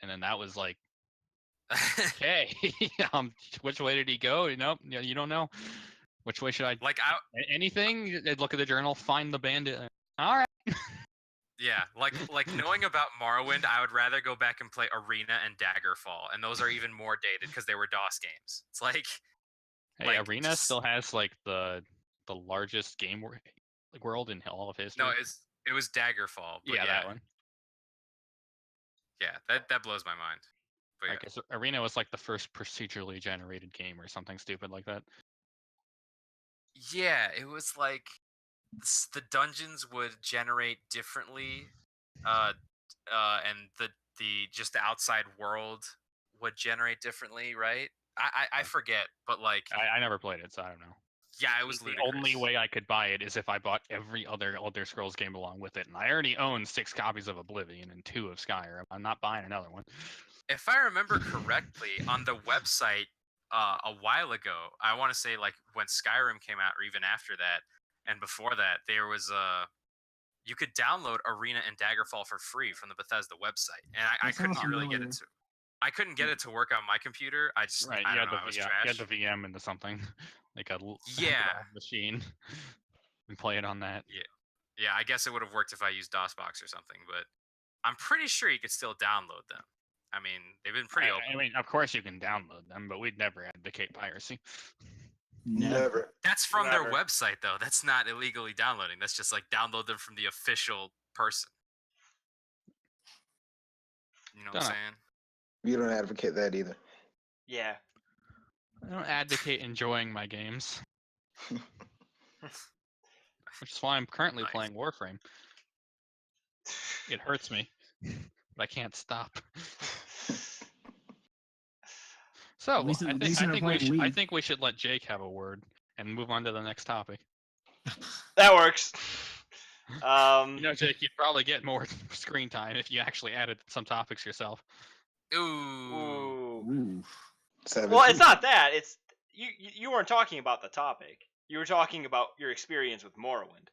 And then that was like, okay, which way did he go? You know, you don't know. Which way should I? Like Anything? They'd look at the journal, find the bandit. All right. yeah, like knowing about Morrowind, I would rather go back and play Arena and Daggerfall, and those are even more dated because they were DOS games. It's like, Hey, like, Arena just- still has like the largest game world in all of history. no, it was Daggerfall. But yeah, that one. Yeah, that blows my mind. But I yeah. guess Arena was like the first procedurally generated game or something stupid like that. Yeah, it was like the dungeons would generate differently, and the just the outside world would generate differently, right? I forget, but like, I never played it, so I don't know. yeah, it was The ludicrous. only way I could buy it is if I bought every other Elder Scrolls game along with it, and I already own 6 copies of Oblivion and 2 of Skyrim. I'm not buying another one. If I remember correctly, on the website a while ago, I want to say like when Skyrim came out, or even after that, and before that, there was you could download Arena and Daggerfall for free from the Bethesda website, and I That couldn't sounds really get familiar. it to. I couldn't get it to work on my computer. I just Right, I you don't had know. I was you trash. had the VM into something like a Yeah. machine and play it on that. Yeah, I guess it would have worked if I used DOSBox or something, but I'm pretty sure you could still download them. I mean, they've been pretty open. I mean, of course you can download them, but we'd never advocate piracy. Never. That's from Never. their website, though. That's not illegally downloading. That's just like download them from the official person. You know what I'm Dunno. saying? You don't advocate that either. Yeah. I don't advocate enjoying my games, which is why I'm currently Nice. playing Warframe. It hurts me, but I can't stop. So At least- I at think, least you're not playing I League. think we should let Jake have a word and move on to the next topic. That works. You know, Jake, you'd probably get more screen time if you actually added some topics yourself. Ooh. Ooh. Ooh. Savage. Well, it's not that. It's you weren't talking about the topic. You were talking about your experience with Morrowind.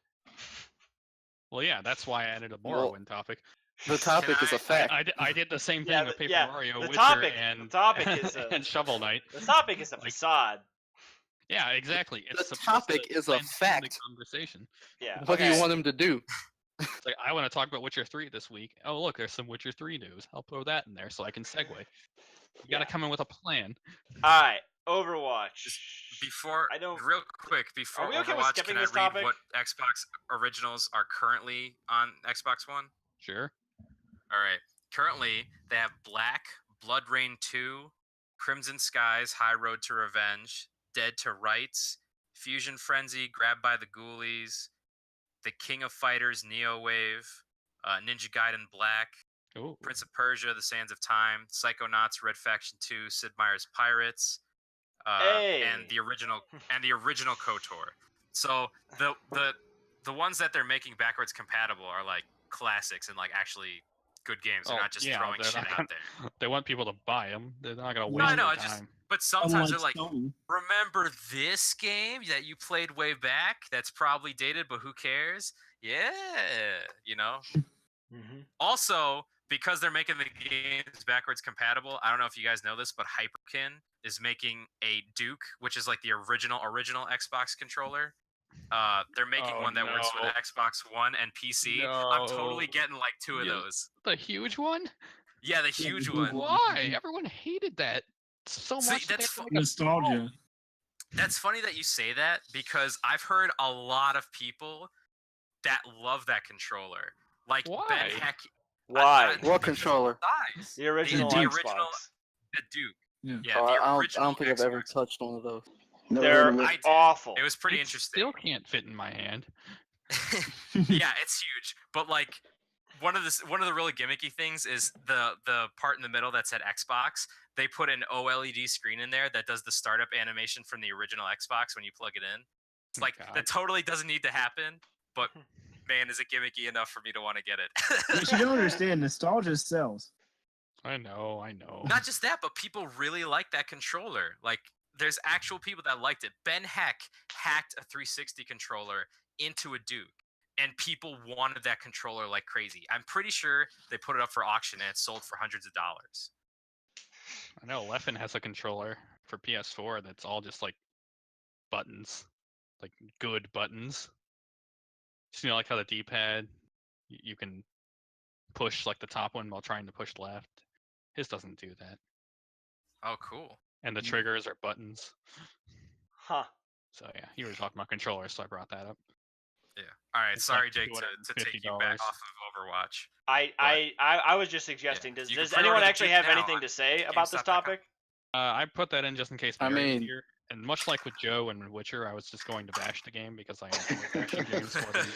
Well, yeah, that's why I added a Well, Morrowind topic. The topic is I- a fact. I did the same thing Yeah, with the- Paper yeah, Mario, the Witcher, topic- the and topic is and Shovel Knight. The topic is a Like- facade. Yeah, exactly. It's The supposed to topic is a blend into the fact. conversation. Yeah. What do okay. you want him to do? It's like I want to talk about Witcher 3 this week. Oh, look, there's some Witcher 3 news. I'll throw that in there so I can segue. You got to Yeah. come in with a plan. All right. Overwatch. Before, I don't. real quick, before we okay with Overwatch, skipping can I this read topic? what Xbox originals are currently on Xbox One? Sure. All right. Currently, they have Black, Blood Rain 2, Crimson Skies, High Road to Revenge, Dead to Rights, Fusion Frenzy, Grabbed by the Ghoulies, The King of Fighters, Neo Wave, Ninja Gaiden Black, Ooh. Prince of Persia, The Sands of Time, Psychonauts, Red Faction 2, Sid Meier's Pirates, and the original KOTOR. So the ones that they're making backwards compatible are like classics and like actually good games. They're Oh, not just yeah, throwing they're shit not out gonna- there. They want people to buy them. They're not gonna No, waste I know, their it's just- time. But sometimes they're like, Sony. remember this game that you played way back? That's probably dated, but who cares? Yeah, you know. Mm-hmm. Also, because they're making the games backwards compatible, I don't know if you guys know this, but Hyperkin is making a Duke, which is like the original Xbox controller. They're making Oh, one that works with no. Xbox One and PC. I'm totally No. getting like 2 of Yeah. those. The huge one? Yeah, the huge the one. huge one. Why? Everyone hated that so See, much. that they that's had to make a Nostalgia. That's funny that you say that because I've heard a lot of people that love that controller. Like Why? Ben Heck. Why? What controller? Size. The original Duke. Xbox. The Duke. Yeah. Yeah, Oh, the I original don't think I've ever Xbox. touched one of those. Never They're heard of it. I did. awful. It was pretty It interesting. Still can't fit in my hand. Yeah, it's huge. But like one of the really gimmicky things is the part in the middle that said Xbox. They put an OLED screen in there that does the startup animation from the original Xbox when you plug it in. It's Oh, like God. that totally doesn't need to happen, but man, is it gimmicky enough for me to want to get it? But you don't understand. Nostalgia sells. I know. Not just that, but people really like that controller. Like, there's actual people that liked it. Ben Heck hacked a 360 controller into a Duke, and people wanted that controller like crazy. I'm pretty sure they put it up for auction and it sold for hundreds of dollars. I know Leffen has a controller for PS4 that's all just like buttons, like good buttons. So, like how the D-pad, you can push like the top one while trying to push left. His doesn't do that. Oh, cool. And the triggers are buttons. Huh. So yeah, you were talking about controllers, so I brought that up. Yeah. All right. It's Sorry, like Jake, to take you back $250. off of Overwatch. I was just suggesting. you can Does pre-order anyone the actually Duke have now anything on to say about this GameStop.com. topic? I put that in just in case. I Mary was mean- here. And much like with Joe and Witcher, I was just going to bash the game because I enjoy bashing games more than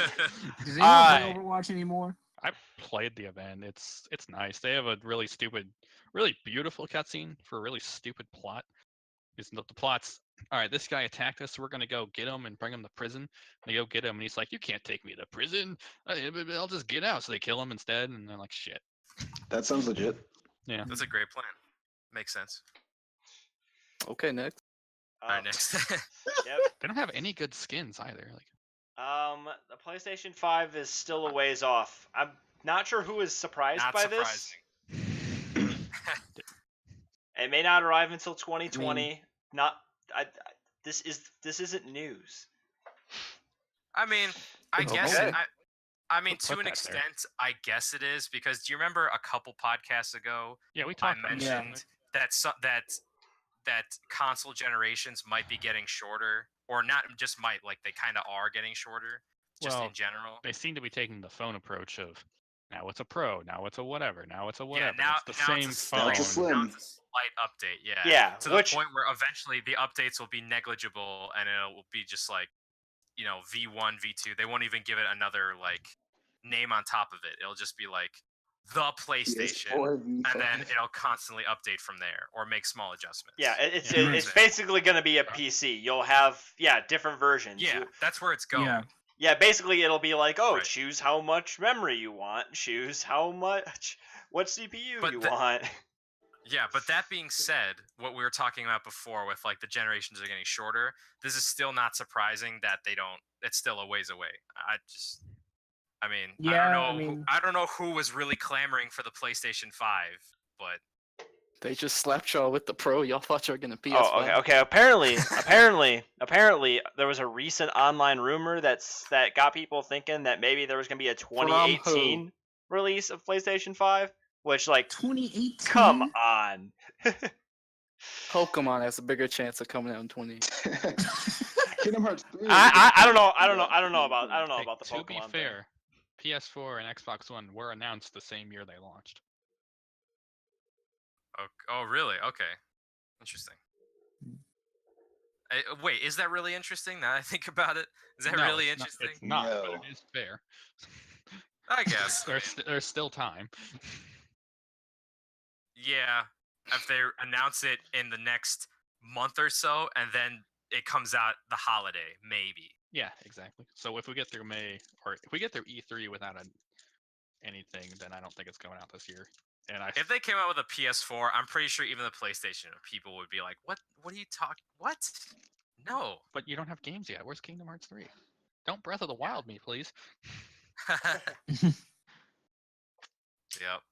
Does anyone play I- Overwatch anymore? I played the event. It's nice. They have a really stupid, really beautiful cutscene for a really stupid plot. Because the plot's all right. This guy attacked us. So we're gonna go get him and bring him to prison. They go get him, and he's like, "You can't take me to prison. I'll just get out." So they kill him instead, and they're like, "Shit." That sounds legit. Yeah. That's a great plan. Makes sense. Okay, next. All right, next. Yep. They don't have any good skins either. Like, The PlayStation 5 is still a ways off. I'm not sure who is surprised Not by surprising. this. It may not arrive until 2020. This isn't news. I mean, I It's guess okay. I mean, Put to an that there. extent, I guess it is because do you remember a couple podcasts ago yeah, we I talked about mentioned that that console generations might be getting shorter, or not just might, like they kind of are getting shorter, just Well, in general. They seem to be taking the phone approach of now it's a pro, now it's a whatever, now it's a whatever. Yeah, now it's the now same it's a phone. Now it's a slight, slim. now it's a slight update. Yeah. Yeah, To which the point where eventually the updates will be negligible, and it will be just like, V1, V2. They won't even give it another like name on top of it. It'll just be like the PlayStation, PS4, and then V5. it'll constantly update from there or make small adjustments. yeah, it's Yeah. it's basically gonna be a PC. You'll have different versions. Yeah, that's where it's going. Yeah. Yeah, basically it'll be like, oh, Right. choose how much memory you want, choose what CPU But you the- want. Yeah, but that being said, what we were talking about before with like the generations are getting shorter, this is still not surprising that it's still a ways away. I Yeah, I don't know who was really clamoring for the PlayStation 5, but They just slapped y'all with the Pro. Y'all thought you were gonna PS5. Oh, okay. Apparently, there was a recent online rumor that got people thinking that maybe there was gonna be a 2018 release of PlayStation 5, which 2018. come on. Pokemon has a bigger chance of coming out in 20. Kingdom Hearts 3. I don't know about the To Pokemon be thing. fair, PS4 and Xbox One were announced the same year they launched. oh really? Okay, interesting. Wait, is that really interesting? Now that I think about it, is that No, really it's not- interesting? It's not, but No. it is fair. I guess. There's still time. Yeah, if they announce it in the next month or so, and then it comes out the holiday, maybe. Yeah, exactly. So if we get through May, or if we get through E3 without anything, then I don't think it's going out this year. And If they came out with a PS4, I'm pretty sure even the PlayStation people would be like, "What? What are you talking? What? No." but you don't have games yet. Where's Kingdom Hearts 3? Don't Breath of the Wild me, please. Yep.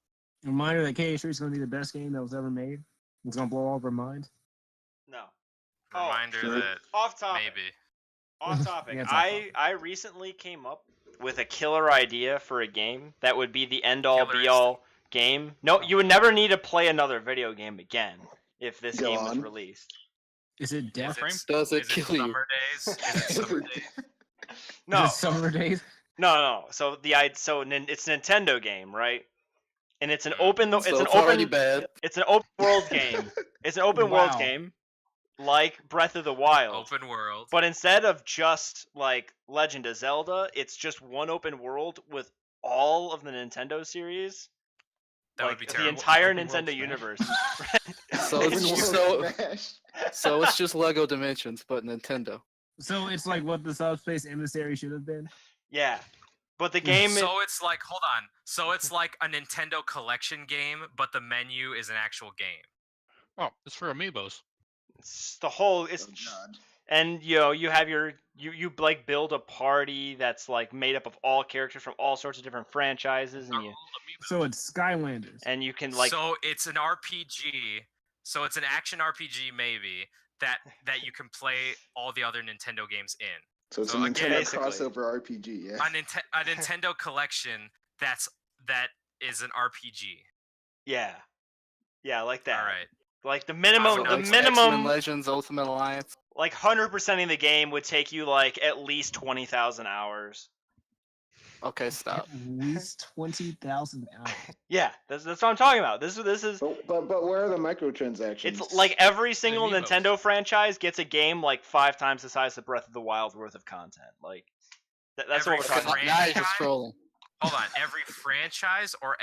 Reminder that KH3 is going to be the best game that was ever made. It's going to blow all of our minds. No. Oh, Reminder sure. that Off topic. maybe. Off topic. Yeah, it's off topic. I recently came up with a killer idea for a game that would be the end all Killer be all game. No, you would never need to play another video game again if this Go game was on. released. Is it Death? Frame? Does it Is it kill you? summer days? Is it summer days? No, Is it Summer Days? no. So it's a Nintendo game, right? And it's an open So it's already bad. it's an open world game. It's an open world Wow. game like Breath of the Wild. Open world. But instead of just like Legend of Zelda, it's just one open world with all of the Nintendo series. That like would be the terrible. entire Open world Nintendo Smash. universe. So Open it's world so Smash. so it's just Lego Dimensions, but Nintendo. So it's like what the Subspace Emissary should have been. Yeah. But the game, So it's like, hold on. So it's like a Nintendo collection game, but the menu is an actual game. Oh, it's for amiibos. it's the whole. Oh It's God. and you have you like build a party that's like made up of all characters from all sorts of different franchises, and So it's Skylanders. you can like So it's an RPG. So it's an action RPG maybe that you can play all the other Nintendo games in. So it's So a again, Nintendo basically. crossover RPG. Yeah. A Nintendo collection that is an RPG. yeah, like that. All right. Like the So minimum, like the X-Men minimum, Legends Ultimate Alliance. like 100%ing the game would take you like at least 20,000 hours. Okay, stop. At least 20,000 hours. Yeah, that's what I'm talking about. This is But where are the microtransactions? it's like every single Amiibos. Nintendo franchise gets a game like 5 times the size of Breath of the Wild's worth of content. Like that's what Every we're talking about. Now you're just franchise? trolling. Hold on, every franchise or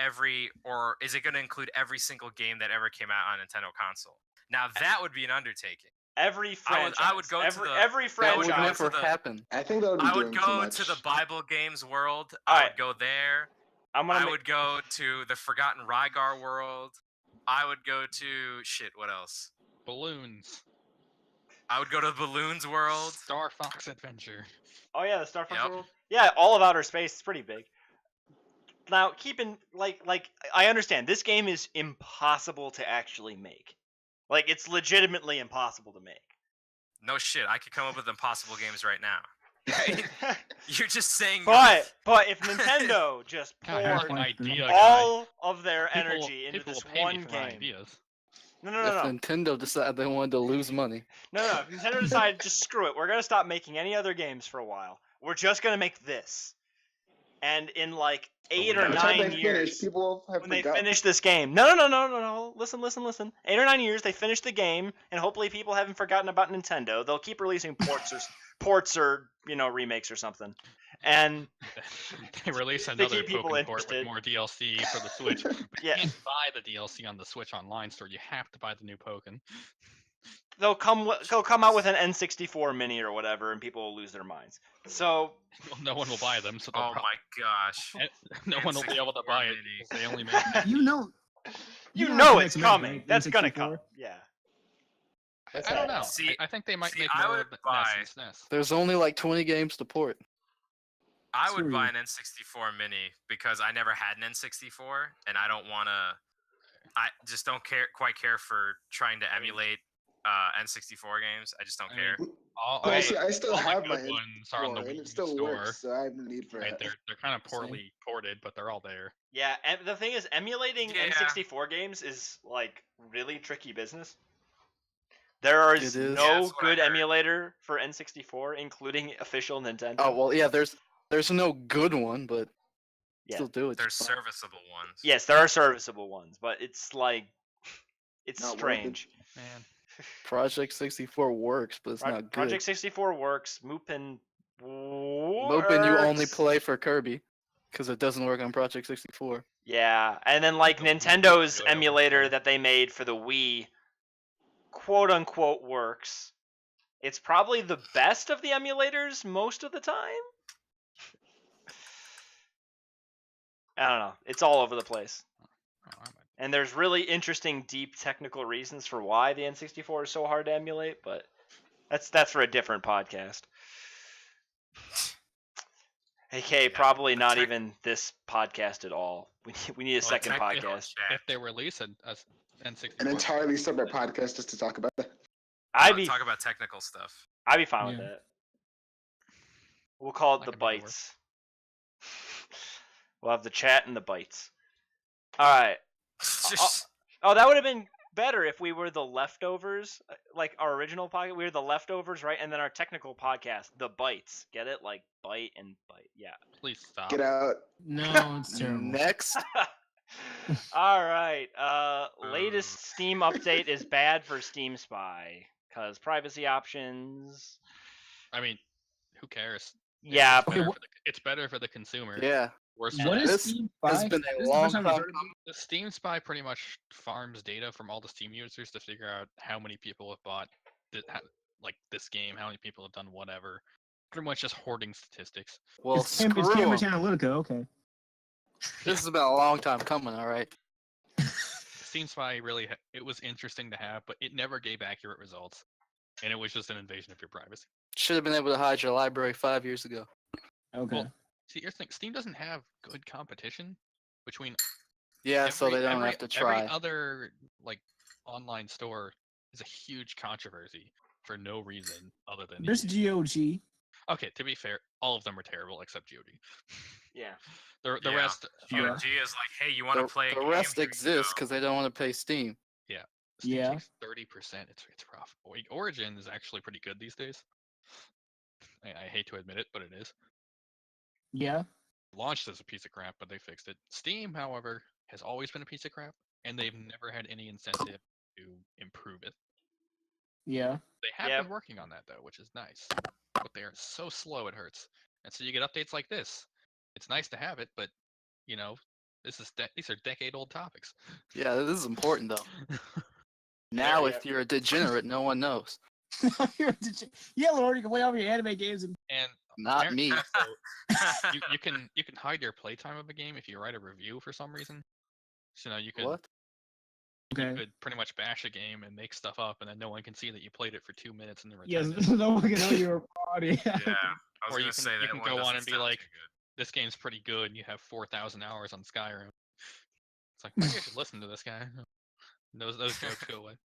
is it going to include every single game that ever came out on Nintendo console? Now that would be an undertaking. Every franchise. I would go to every the- every That would go franchise. to never the- happen. I think that would be I doing would too go much. to the Bible Games world. All I right. would go there. I'm gonna I make- would go to the Forgotten Rygar world. I would go to shit. What else? Balloons. I would go to the Balloons world. Star Fox Adventure. Oh yeah, the Star Fox Yep. world. Yeah, all of outer space is pretty big. Now, keep in like I understand this game is impossible to actually make. Like it's legitimately impossible to make. No shit. I could come up with impossible games right now. You're just saying. But if Nintendo just God, I have poured an idea, guy. all of their People- energy into people this will pay me one for game. ideas. No. If Nintendo decided they wanted to lose money. No. If Nintendo decided just screw it, we're gonna stop making any other games for a while. We're just gonna make this. And in like 8 or By the time 9 they years, finish, people have when they forgotten. finish this game. No. Listen. 8 or 9 years, they finish the game, and hopefully people haven't forgotten about Nintendo. They'll keep releasing ports or remakes or something. And They release They another keep people Pokemon port interested. with more DLC for the Switch. But Yeah. you can't buy the DLC on the Switch Online store. You have to buy the new Pokemon. they'll come out with an N64 mini or whatever, and people will lose their minds. So Well, no one will buy them, so they'll Oh my gosh. no one will be able to buy it. N64 because They only make. You know. you how know to it's make, coming. right? That's gonna N64? come. Yeah. I don't know. See- I think they might see, make I more would of the buy- NES and SNES. There's only like 20 games to port. I would Screw buy you. an N64 mini because I never had an N64 and I don't want to. I just don't quite care for trying to emulate N64 games. I just don't I care. mean, all, Well, all- see, I still all my have my good ones are on the N64, and Wii it still store. works, so I have no need for Right? it. They're kind of Same. poorly ported, but they're all there. Yeah, and the thing is, emulating Yeah. N64 games is like really tricky business. There is It is. no Yeah, that's what I good heard. emulator for N64, including official Nintendo. Oh well, yeah. There's no good one, but Yeah. still do it. There's serviceable ones. Yes, there are serviceable ones, but it's like it's Not worth it. strange. Man, Project 64 works, but it's not good. Project 64 works. Mupin Mopin you only works. play for Kirby, because it doesn't work on Project 64. Yeah, and then like Don't Nintendo's really emulator work. that they made for the Wii, quote unquote, works. It's probably the best of the emulators most of the time. I don't know. It's all over the place. oh, I might- And there's really interesting, deep technical reasons for why the N64 is so hard to emulate, but that's for a different podcast. AK, probably the not tech- even this podcast at all. We need a Well, second technical podcast. chat. if they release an N64, An entirely separate podcast just to talk about it. I'd be talk about technical stuff. I'd be fine with Yeah. that. We'll call it That the could make it work. bites. We'll have the chat and the bites. All right. Just- Oh, that would have been better if we were the leftovers, like our original podcast. We were the leftovers, right? And then our technical podcast, the bites. Get it? Like bite and bite. Yeah. please stop. Get out. No, it's terrible. Next, All right. Latest Steam update is bad for Steam Spy because privacy options. I mean, who cares? Yeah. It's better, Okay, for the, it's better for the consumer. yeah. Worse Yeah. for What the- is This Steam has Spy? been This a is the long first time I've time heard of coming. The Steam Spy pretty much farms data from all the Steam users to figure out how many people have bought like this game, how many people have done whatever, pretty much just hoarding statistics. Well, It's screw Cambridge 'em. Analytica. Okay. This has been a long time coming, all right? Steam Spy really, it was interesting to have, but it never gave accurate results, and it was just an invasion of your privacy. Should have been able to hide your library 5 years ago. Okay. Well, see, here's the thing: Steam doesn't have good competition between Yeah, so they don't have to try. every other like online store is a huge controversy for no reason other than There's EA. GOG. Okay, to be fair, all of them are terrible except GOG. Yeah. The Yeah. rest, Yeah. GOG is like, hey, you want to play a The game? rest Here you exists go. because they don't want to pay Steam. Steam Yeah. takes 30%. It's rough. Origin is actually pretty good these days. I hate to admit it, but it is. Yeah. Launched as a piece of crap, but they fixed it. Steam, however, has always been a piece of crap, and they've never had any incentive to improve it. Yeah. They have Yep. been working on that though, which is nice. But they are so slow it hurts. And so you get updates like this. It's nice to have it, but you know, these are decade-old topics. Yeah, this is important though. Now, Yeah. if you're a degenerate, no one knows. Yeah, Lord, you can play all your anime games and And Not me. so you can hide your playtime of a game if you write a review for some reason. So you could What? okay. could pretty much bash a game and make stuff up, and then no one can see that you played it for 2 minutes and then Yes, return it. no one can know you're a fraud. Yeah. Yeah, I was Or gonna you say can- that you can one go on doesn't and be sound like, too good. This game's pretty good, and you have 4,000 hours on Skyrim. It's like, maybe I should listen to this guy. Those jokes go away.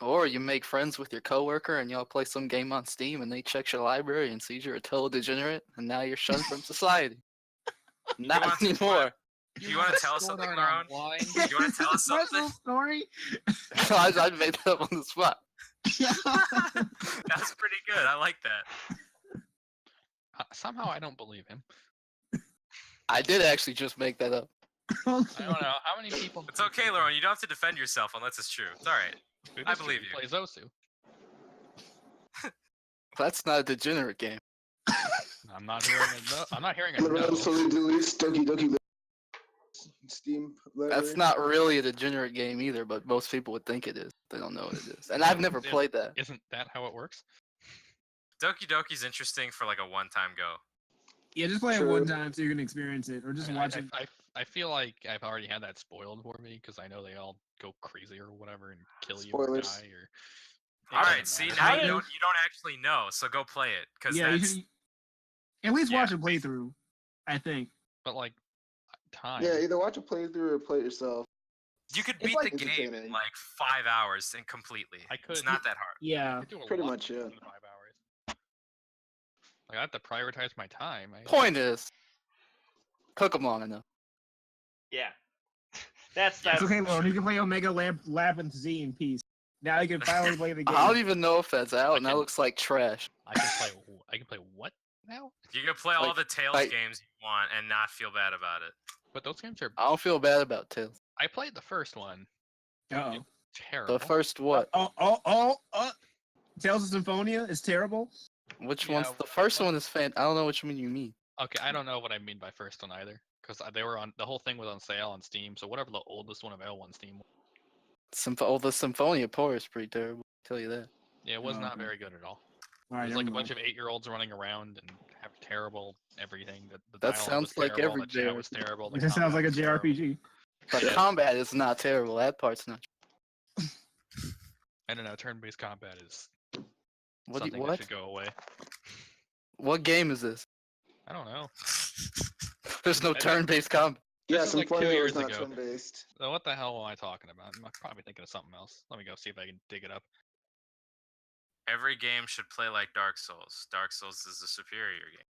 Or you make friends with your coworker and y'all play some game on Steam and they check your library and sees you're a total degenerate and now you're shunned from society. Not want to anymore. Do you want to tell us something, Ron? Online? You wanna tell us Personal something? story? I made that up on the spot. That's pretty good. I like that. Somehow I don't believe him. I did actually just make that up. I don't know how many people. It's okay, Lauren. You don't have to defend yourself unless it's true. It's all right. I believe you. Play Zosu. That's not a degenerate game. I'm not hearing a no. I'm not hearing a no. Lorenzo fully deletes Doki Doki Steam library. That's not really a degenerate game either, but most people would think it is. They don't know what it is. And I've never Yeah. played that. Isn't that how it works? Doki Doki's interesting for like a one-time go. Yeah, just play it True. one time so you can experience it, or just watch it. I feel like I've already had that spoiled for me because I know they all go crazy or whatever and kill you or Spoilers. die or. All It right. doesn't See, matter. now How you did- don't actually know, so go play it because Yeah, you that's should at least Yeah. watch a playthrough. I think. But like, time. Yeah, either watch a playthrough or play it yourself. you could It's beat like the game in entertaining. like 5 hours and completely. I could. It's not that hard. Yeah. I do a Pretty lot much, yeah. in 5 hours. Like I have to prioritize my time. Point is, took them long enough. Yeah. That's It's okay, Lord. You can play Omega Labyrinth Z in peace. Now you can finally play the game. I don't even know if that's out, and that can- looks like trash. I can play. I can play what now? You can play all Like- the Tales like- games you want and not feel bad about it. But those games are. I don't feel bad about Tales. I played the first one. Uh-oh. Terrible. The first what? Tales of Symphonia is terrible. Which Yeah, one's the first one is fan? I don't know which one you mean. Okay, I don't know what I mean by first one either, because they were on the whole thing was on sale on Steam. So whatever the oldest one available on Steam. The Symphonia Poor is pretty terrible. I'll tell you that. Yeah, it was Oh, not okay. very good at all. All right, It was like a never bunch mind. of 8-year-olds running around and have terrible everything. The That dialogue sounds was like terrible, every the chat was JRPG. terrible. It just sounds like a JRPG. But Yeah. combat is not terrible. That part's not. I don't know. Turn-based combat is What? something that What? should go away. What game is this? I don't know. There's no I think- turn-based combat. Yeah, This is like 2 Symphonia years is not ago. turn-based. So what the hell am I talking about? I'm probably thinking of something else. Let me go see if I can dig it up. Every game should play like Dark Souls. Dark Souls is the superior game.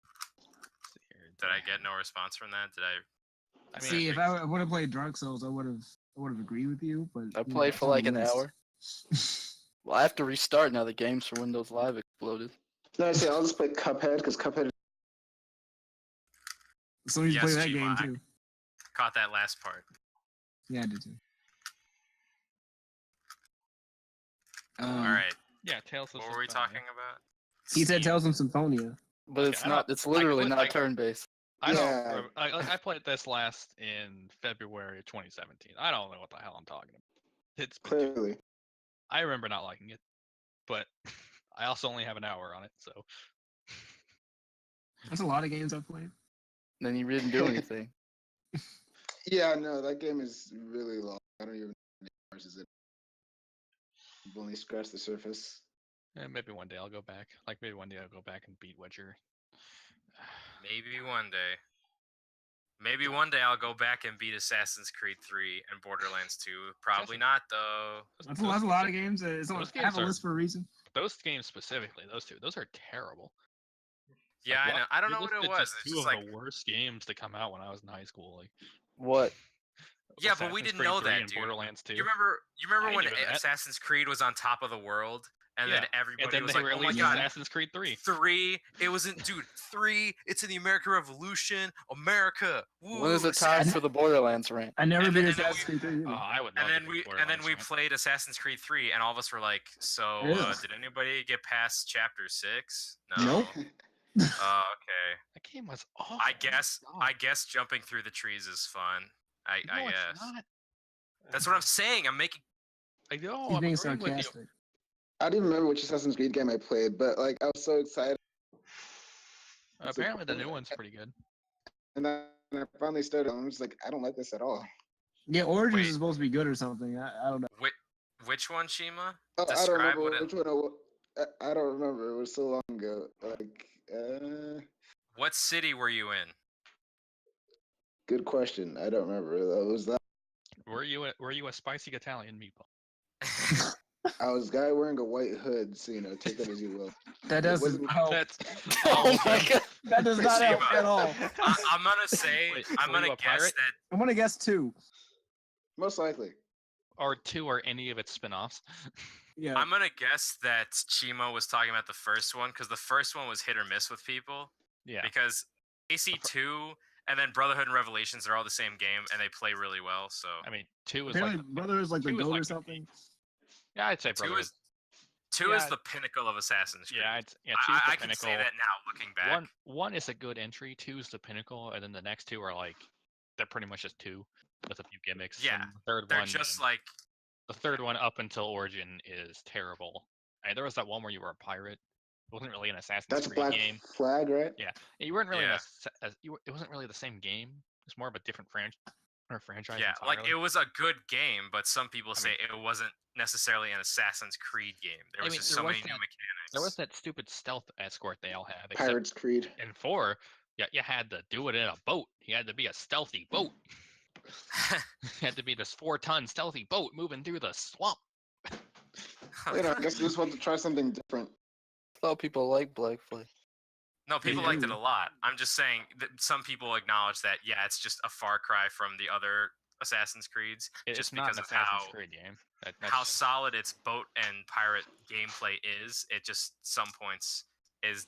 Let's see here. Did I get no response from that? Did I? I mean, See, if I would have played Dark Souls, I would have agreed with you. But I you know, played for like an that's on hour. the list. Well, I have to restart now. The games for Windows Live exploded. No, I say I'll just play Cuphead because Cuphead. So you play Yes, that Chima, game I- too. Caught that last part. Yeah, I did too. All right. yeah, Tales of What were we Symphonia. talking about? He said Steam. Tales of Symphonia. But Okay, it's I not. don't- It's literally put- not turn-based. I don't. Yeah. remember- I played this last in February of 2017. I don't know what the hell I'm talking about. It's been Clearly. I remember not liking it, but I also only have an hour on it, so That's a lot of games I've played. Then you didn't do anything. Yeah, no, that game is really long. I don't even know how many hours is it. I've only scratched the surface. maybe one day I'll go back. Like maybe one day I'll go back and beat Witcher. Maybe one day. Maybe one day I'll go back and beat Assassin's Creed 3 and Borderlands 2. Probably not though. That's a lot of games. It's on, those I have games a are- list for a reason. Those games specifically, those are terrible. Yeah, Like, I know. I don't you know what it listed was. just It's two just of like, the worst games to come out when I was in high school. Like, What? yeah, but we Assassin's didn't Creed know 3 that, and dude. Borderlands 2. You remember I when knew that. Assassin's Creed was on top of the world, and then Yeah, everybody and then was they like, "Oh my released god, Assassin's Creed 3. 3! It wasn't, dude. 3! It's in the American Revolution, America. Woo, When is it time Assassin-" for the Borderlands rant? I never And beat then Assassin's we- Creed 3 Oh, either. I would love And then to we beat and then Borderlands, we man. played Assassin's Creed 3, and all of us were like, "So, Ugh. did anybody get past chapter 6? No. Nope. Oh, okay. That game was awful. I guess Oh my God. jumping through the trees is fun. I No, it's guess. not. That's what I'm saying. I'm making. I know. He's I'm being agreeing with you. sarcastic. I didn't remember which Assassin's Creed game I played, but like I was so excited, Apparently, the new one's pretty good. and then I finally started. And I'm just like, I don't like this at all. Yeah, Origins Wait. is supposed to be good or something. I don't know. Which one, Shima? Oh, I don't Describe remember what it- which one. I don't remember. It was so long ago. Like, What city were you in? good question. I don't remember. It was that Were you a spicy Italian meatball? I was a guy wearing a white hood, so take that as you will. That doesn't wasn't- help. That's Oh my god. That does not help Shima. at all. I'm gonna say. Wait, I'm were you gonna a guess pirate? that. I'm gonna guess 2. Most likely. or 2 or any of its spin-offs. Yeah. I'm gonna guess that Chimo was talking about the first one because the first one was hit or miss with people. Yeah. Because AC2 and then Brotherhood and Revelations are all the same game and they play really well. So I mean, 2 is Apparently, like Brother is like the 2 is goat like or the- something. yeah, I'd say two Brotherhood. is two is Yeah. the pinnacle of Assassin's Creed. Yeah, it's 2's the I can pinnacle. say that now looking back. One is a good entry, 2's the pinnacle, and then the next 2 are like they're pretty much just 2 with a few gimmicks. Yeah, and the third They're one, just like the third one up until Origin is terrible. I mean, there was that one where you were a pirate. It wasn't really an Assassin's That's Creed Black game. Flag, right? Yeah, you weren't really Yeah. it wasn't really the same game. It's more of a different franchise. yeah, like entirely. it was a good game, but some people I say mean- it wasn't necessarily an Assassin's Creed game. There I was mean, just there so was many new that- mechanics. There was that stupid stealth escort they all had. Except Pirates Creed. in 4, yeah, you had to do it in a boat. You had to be a stealthy boat. You had to be this 4-ton stealthy boat moving through the swamp. I guess I just want to try something different. I thought people like Black Flag. No, people liked it do. a lot. I'm just saying that some people acknowledge that yeah, it's just a far cry from the other Assassin's Creeds, It's just not because an of Assassin's how Creed game. how solid its boat and pirate gameplay is. It just some points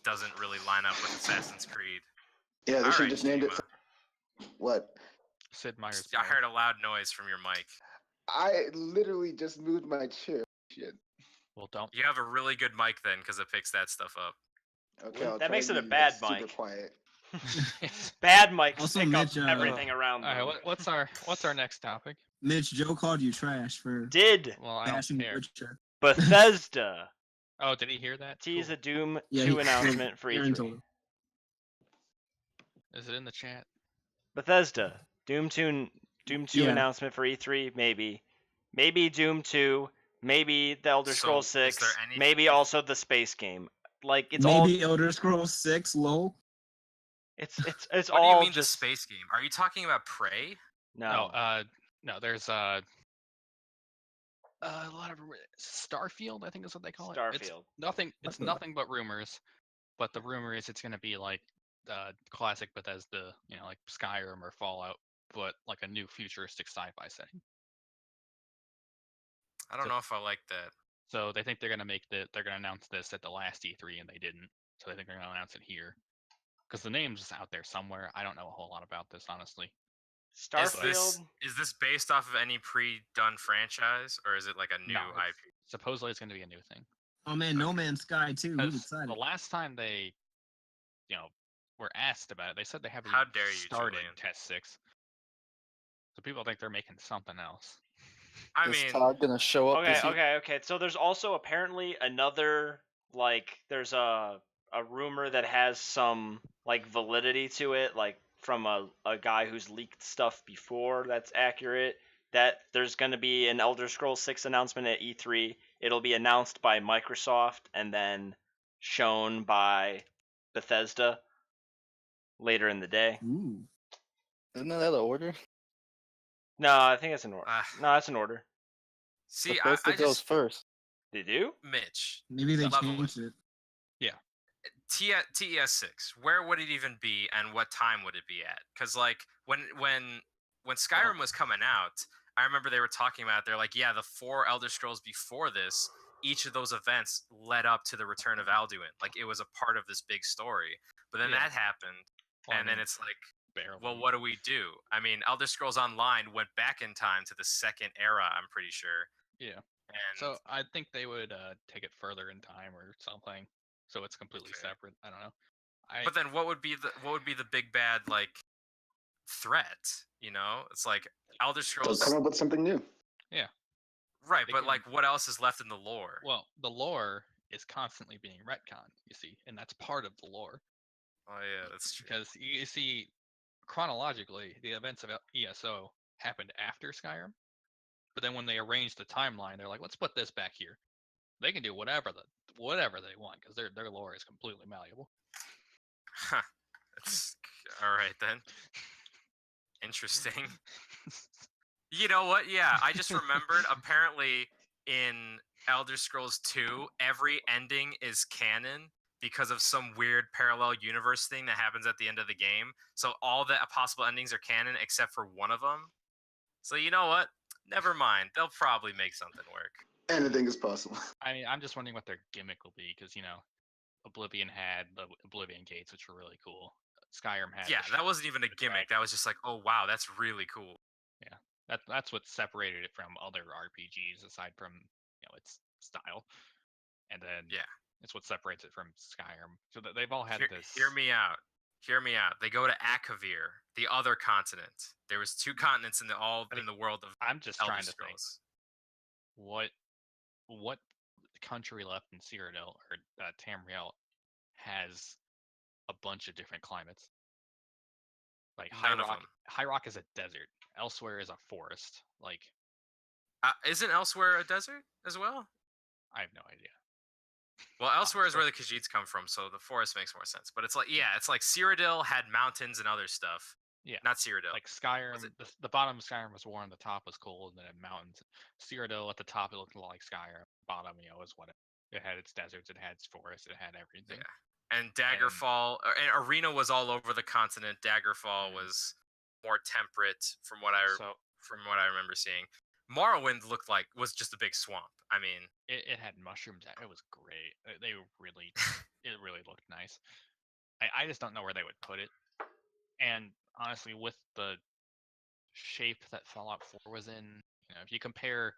doesn't really line up with Assassin's Creed. Yeah, they All should right, just named it. Shima. What? Sid Meier's. I heard a loud noise from your mic. I literally just moved my chair. Shit. Well, don't. You have a really good mic then, because it picks that stuff up. Okay, Well, I'll that try makes to it a be, bad super mic. quiet. Bad mics Also, pick Mitch, up everything around All right, them. what's our next topic? Mitch, Joe called you trash for Did Well, I don't bashing care. Witcher. Bethesda Oh, did he hear that? tease Cool. a Doom Yeah, 2 he- announcement for Aaron told E3? him. Is it in the chat? Bethesda Doom 2 Yeah. announcement for E3, maybe Doom 2, maybe the Elder So, Scrolls is 6, there anything- maybe also the space game. Like it's all Maybe Elder Scrolls 6, lol. it's What do you all mean just the space game? Are you talking about Prey? no. No, there's a lot of Starfield, I think is what they call it. It's Starfield. nothing. It's the- nothing but rumors, but the rumor is it's gonna be like classic Bethesda, like Skyrim or Fallout, but like a new futuristic sci-fi setting. I don't So- know if I like that. So they think they're gonna announce this at the last E3 and they didn't. So they think they're gonna announce it here. Because the name's out there somewhere. I don't know a whole lot about this, honestly. Is Starfield. this based off of any pre-done franchise, or is it like a new No, it's- IP? Supposedly it's gonna be a new thing. Oh man, No Man's Sky too. Who's 'Cause excited? the last time they, were asked about it, they said they haven't How even dare you, started Julian. Test 6. So people think they're making something else. I Is mean, Todd gonna show up? Okay, this year? okay. So there's also apparently another like there's a rumor that has some like validity to it, like from a guy who's leaked stuff before that's accurate, that there's going to be an Elder Scrolls 6 announcement at E3. It'll be announced by Microsoft and then shown by Bethesda later in the day. Ooh. Isn't that the order? No, I think it's an order. Ah. No, that's an order. See, Bethesda I goes just first. They do? Mitch. Maybe they Level it. changed it. TES 6, where would it even be and what time would it be at? Because like when Skyrim was coming out, I remember they were talking about it. They're like, yeah, the 4 Elder Scrolls before this, each of those events led up to the return of Alduin. Like it was a part of this big story. But then Yeah. that happened, Well, I and then mean, it's like, barely. well, what do we do? I mean, Elder Scrolls Online went back in time to the second era, I'm pretty sure. Yeah. And So I think they would take it further in time or something, so it's completely Okay. separate. I don't know. but then what would be the big bad like threat? You know, it's like Elder So Scrolls, come up with something new. right? they But can- like, what else is left in the lore? Well, the lore is constantly being retconned, you see, and that's part of the lore Oh yeah, that's true. because you see, chronologically, the events of ESO happened after Skyrim, but then when they arranged the timeline, they're like, let's put this back here. They can do whatever they want because their lore is completely malleable. Huh. That's all right then. Interesting. You know what? Yeah, I just remembered. Apparently, in Elder Scrolls 2, every ending is canon because of some weird parallel universe thing that happens at the end of the game. So all the possible endings are canon except for one of them. So you know what? Never mind. They'll probably make something work. Anything is possible. I mean, I'm just wondering what their gimmick will be because Oblivion had the Oblivion Gates, which were really cool. Skyrim had. Yeah, the that ship, wasn't even a the gimmick. dragon. That was just like, oh wow, that's really cool. That's what separated it from other RPGs aside from its style, and then Yeah. it's what separates it from Skyrim. So that they've all had this. Hear me out. Hear me out. They go to Akavir, the other continent. There was 2 continents in the world of I'm just Elder trying to think Scrolls. what country left in Cyrodiil or Tamriel has a bunch of different climates. Like None of them. High Rock is a desert. Elsewhere is a forest. Like Isn't Elsewhere a desert as well? I have no idea. Well, Elsewhere is where the Khajiits come from, so the forest makes more sense. But it's like, yeah, it's like Cyrodiil had mountains and other stuff. Yeah. Not Cyrodiil. Like Skyrim, it- the bottom of Skyrim was warm, the top was cold, and then it had mountains. Cyrodiil at the top it looked a lot like Skyrim. Bottom, was what it had its deserts, it had its forests, it had everything. Yeah. And Daggerfall, and Arena was all over the continent. Daggerfall was more temperate from what I remember seeing. Morrowind was just a big swamp. I mean, it had mushrooms. It was great. They really, it really looked nice. I just don't know where they would put it. And honestly, with the shape that Fallout 4 was in, if you compare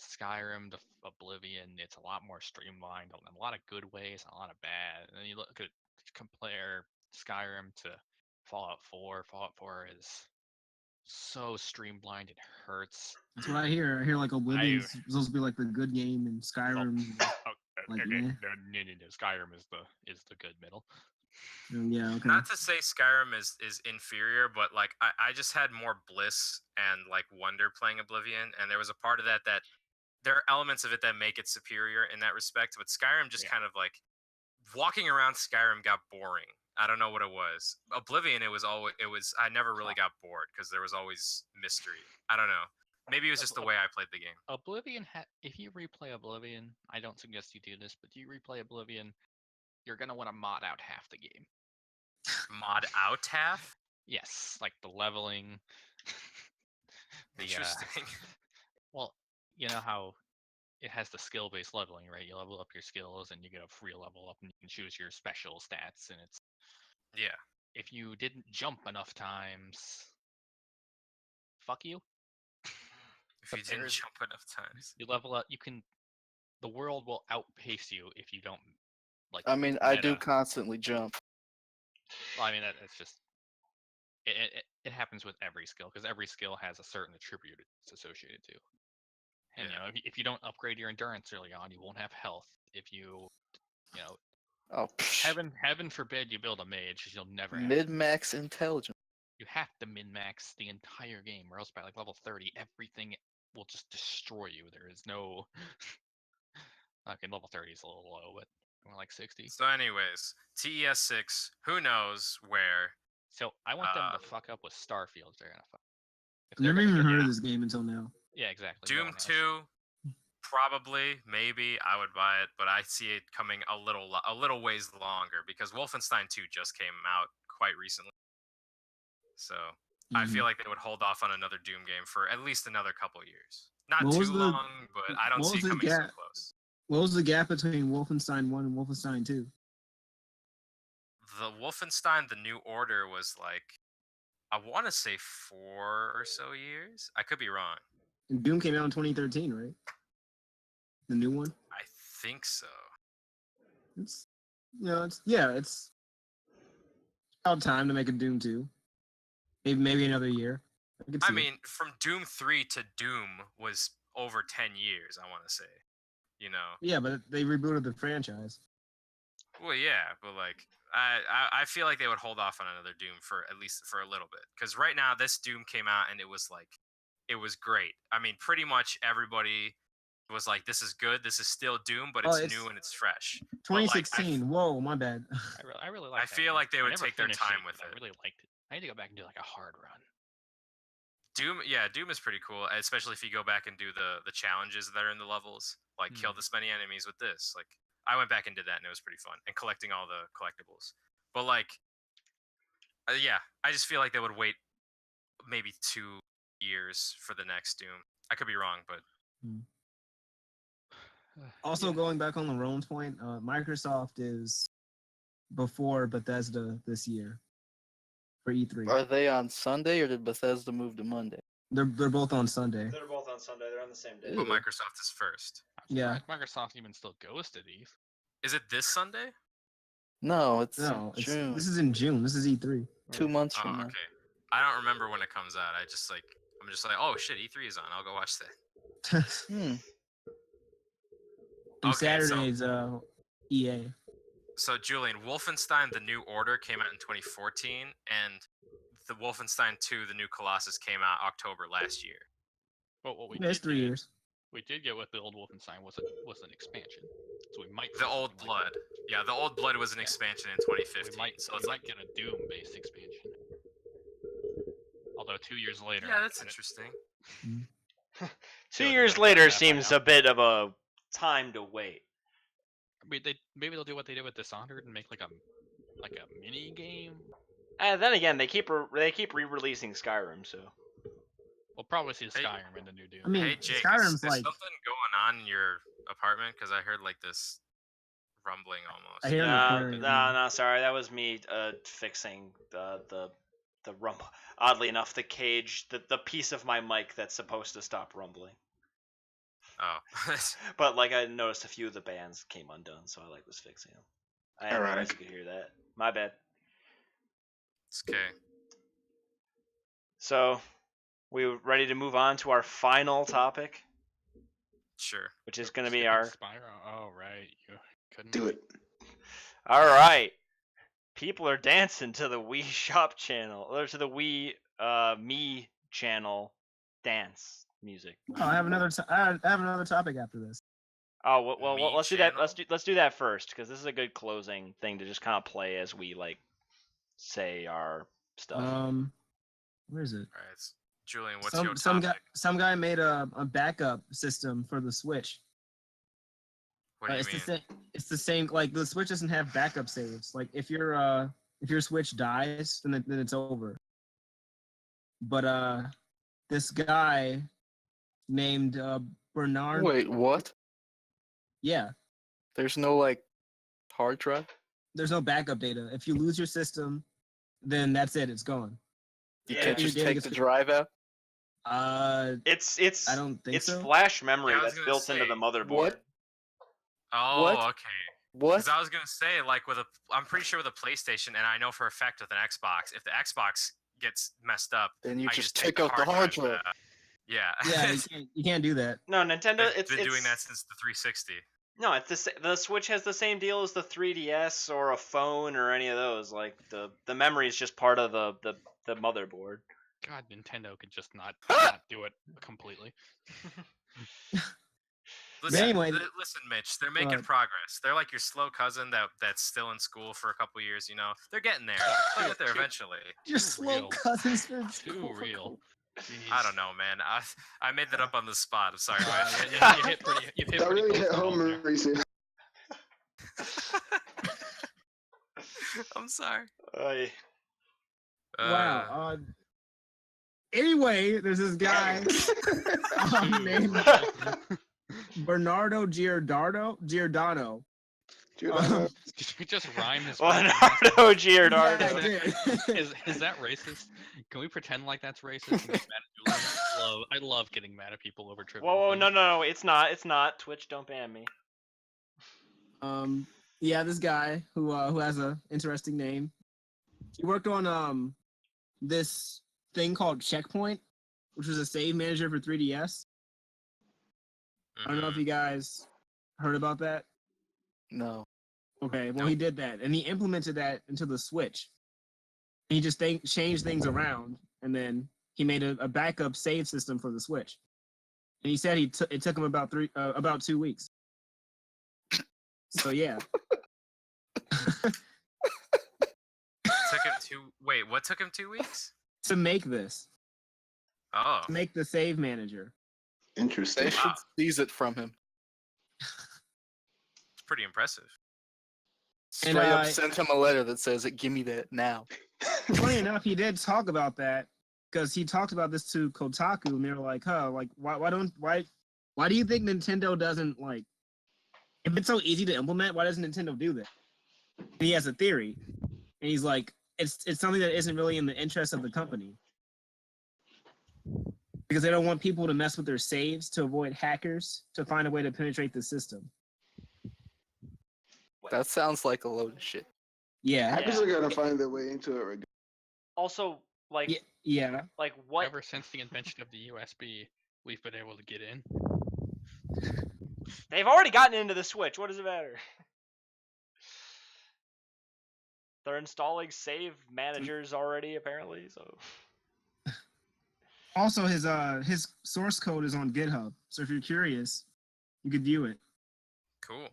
Skyrim to Oblivion, it's a lot more streamlined in a lot of good ways, and a lot of bad. And then you compare Skyrim to Fallout 4. Fallout 4 is so streamlined, it hurts. That's what I hear. I hear like Oblivion's supposed to be like the good game, and Skyrim. Like, okay, meh. no, Skyrim is the good middle. Yeah, okay. not to say Skyrim is inferior, but like I just had more bliss and like wonder playing Oblivion, and there was a part of that there are elements of it that make it superior in that respect. But Skyrim just kind of like walking around Skyrim got boring. I don't know what it was. Oblivion, I never really got bored because there was always mystery. I don't know. Maybe it was just the way I played the game. Oblivion, if you replay Oblivion, I don't suggest you do this, but you replay Oblivion, you're gonna want to mod out half the game. Mod out half? Yes, like the leveling. Interesting. Well, you know how it has the skill-based leveling, right? You level up your skills, and you get a free level up, and you can choose your special stats, and it's Yeah. if you didn't jump enough times, fuck you. If you didn't jump enough times. You level up. The world will outpace you if you don't. Like, I mean, I do meta. constantly jump. Well, I mean, it's just it happens with every skill because every skill has a certain attribute it's associated to. And Yeah. if you don't upgrade your endurance early on, you won't have health. If you You know, Oh, heaven forbid you build a mage, 'cause you'll never have mid-max intelligence. you have to min-max the entire game, or else by like level 30, everything will just destroy you. There is no. Okay, level 30 is a little low, but more like 60. So, anyways, TES 6. Who knows where? So I want them to fuck up with Starfield. If they're gonna fuck. If I've they're never gonna even get- heard of this game until now. Yeah, exactly. no Doom one has. 2. Probably, maybe I would buy it, but I see it coming a little ways longer because Wolfenstein 2 just came out quite recently. So I Mm-hmm. feel like they would hold off on another Doom game for at least another couple years. Not What too was the- long, but I don't what see was it the coming so gap? close. What was the gap between Wolfenstein 1 and Wolfenstein 2? The Wolfenstein The New Order was like, I want to say 4 or so years. I could be wrong. And Doom came out in 2013, right? The new one. I think so. It's it's about time to make a Doom 2. Maybe another year. could I see it. mean, from Doom 3 to Doom was over 10 years, I want to say. You know? Yeah, but they rebooted the franchise. Well, yeah, but like, I feel like they would hold off on another Doom for at least for a little bit. Because right now, this Doom came out and it was great. I mean, pretty much everybody was like, this is good, this is still Doom, but it's new and it's fresh. But, like, 2016. Whoa, my bad. I really like. I feel like they would take their time with I it. really liked it. I need to go back and do like a hard run. Doom is pretty cool, especially if you go back and do the challenges that are in the levels, like kill this many enemies with this. Like, I went back and did that, and it was pretty fun, and collecting all the collectibles. But like, yeah, I just feel like they would wait maybe 2 years for the next Doom. I could be wrong, but Also, Yeah. going back on the Rome's point, Microsoft is before Bethesda this year for E3. Are they on Sunday or did Bethesda move to Monday? They're both on Sunday. They're both on Sunday. They're on the same day. but Microsoft is first. I'm Yeah. surprised Microsoft even still goes to these. Is it this Sunday? No, it's No, June. this is in June. This is E E3. 2 months Oh, from now. okay. I don't remember when it comes out. I'm just like, oh shit, E3 is on. I'll go watch that. Hmm. And Okay, so- Saturday's EA. So, Julian, Wolfenstein: The New Order came out in 2014, and the Wolfenstein 2: The New Colossus came out October last year. But what we Yeah, it's did 3 get- years. we did get with the old Wolfenstein was an expansion, so we might The get Old something like Blood. Yeah, the Old Blood was an Yeah. expansion in that. 2015. We might get a Doom-based expansion. Although 2 years later, Yeah, that's and it- interesting. 2 Yeah, years like later that by seems now. a bit of a time to wait. maybe they'll do what they did with Dishonored and make like a mini game. And then again, they keep re-releasing Skyrim, so We'll probably see Hey- Skyrim in the new Doom. I mean, Hey, Jake, Skyrim's is like something going on in your apartment? Because I heard like this rumbling almost. I hear no, an aquarium. no, sorry, that was me fixing the rumble. Oddly enough, the cage, the piece of my mic that's supposed to stop rumbling. Oh, But like I noticed a few of the bands came undone, so I was fixing them. I didn't realize you Ironic. could hear that. My bad. it's okay. So, we ready to move on to our final topic, Sure. which is going to be Skipping our. Spyro. Oh right, you couldn't Do it. All right. People are dancing to the Wii Shop channel, or to the Wii Me channel dance music. Oh, I have another. I have another topic after this. Oh well, Me let's do that. channel? Let's do that first, because this is a good closing thing to just kind of play as we say our stuff. Where is it? All right. Julian, what's your Some topic? guy made a backup system for the Switch. What do you it's mean? the same. It's the same. Like the Switch doesn't have backup saves. Like if your Switch dies, then it's over. But this guy named Bernard. Wait, what? Yeah, There's no like hard drive? there's no backup data. If you lose your system, then that's it. It's gone. You Yeah. can't Your just data take gets the fi- drive out? It's I don't think it's so. flash memory Yeah, I was that's gonna built into the say, motherboard. what? Oh, What? okay. What? Because I was gonna say, like I'm pretty sure with a PlayStation, and I know for a fact with an Xbox, if the Xbox gets messed up, Then you I just take take out the hard drive drive. out. Yeah. Yeah, you can't do that. No, Nintendo. I've It's been doing that since the 360. No, the Switch has the same deal as the 3DS or a phone or any of those. Like the memory is just part of the motherboard. God, Nintendo could just not do it completely. Listen, anyway- listen, Mitch. They're making ahead. progress. They're like your slow cousin that's still in school for a couple years. You know, they're getting there. They'll get there eventually. Your Too slow real. cousins for Too real. I don't know, man. I made that up on the spot. I'm sorry, man. You hit pretty. You hit That pretty really close hit to home home, there. Mauricio. I'm sorry. Wow. Anyway, there's this guy named Bernardo Giordano. Dude, Did you just rhyme his Leonardo Giordano. Yeah, I did. Is that racist? Can we pretend like that's racist? And get mad at Julian? I love getting mad at people over trivia. Whoa, no, it's not. It's not. Twitch, don't ban me. Yeah, this guy who has a interesting name. He worked on this thing called Checkpoint, which was a save manager for 3DS. I don't know if you guys heard about that. No. Okay, well he did that, and he implemented that into the Switch. He just changed things around, and then he made a backup save system for the Switch. And he said it took him about 2 weeks. So yeah. Took him Wait, what took him 2 weeks? To make this, Oh, to make the save manager. interesting. They should seize it from him. it's pretty impressive. And, Straight up send him a letter that says, "Give me that now." Funny enough, he did talk about that because he talked about this to Kotaku, and they were like, "Huh, like why do you think Nintendo doesn't like? If it's so easy to implement, why doesn't Nintendo do that?" And he has a theory, and he's like, "It's something that isn't really in the interest of the company because they don't want people to mess with their saves to avoid hackers to find a way to penetrate the system." That sounds like a load of shit. Yeah, Hackers are gonna find their way into it. Regardless. Also, like, yeah. like what? Ever since the invention of the USB, we've been able to get in. They've already gotten into the Switch. What does it matter? They're installing save managers already, apparently. So. Also, his source code is on GitHub, so if you're curious, you could view it. Cool.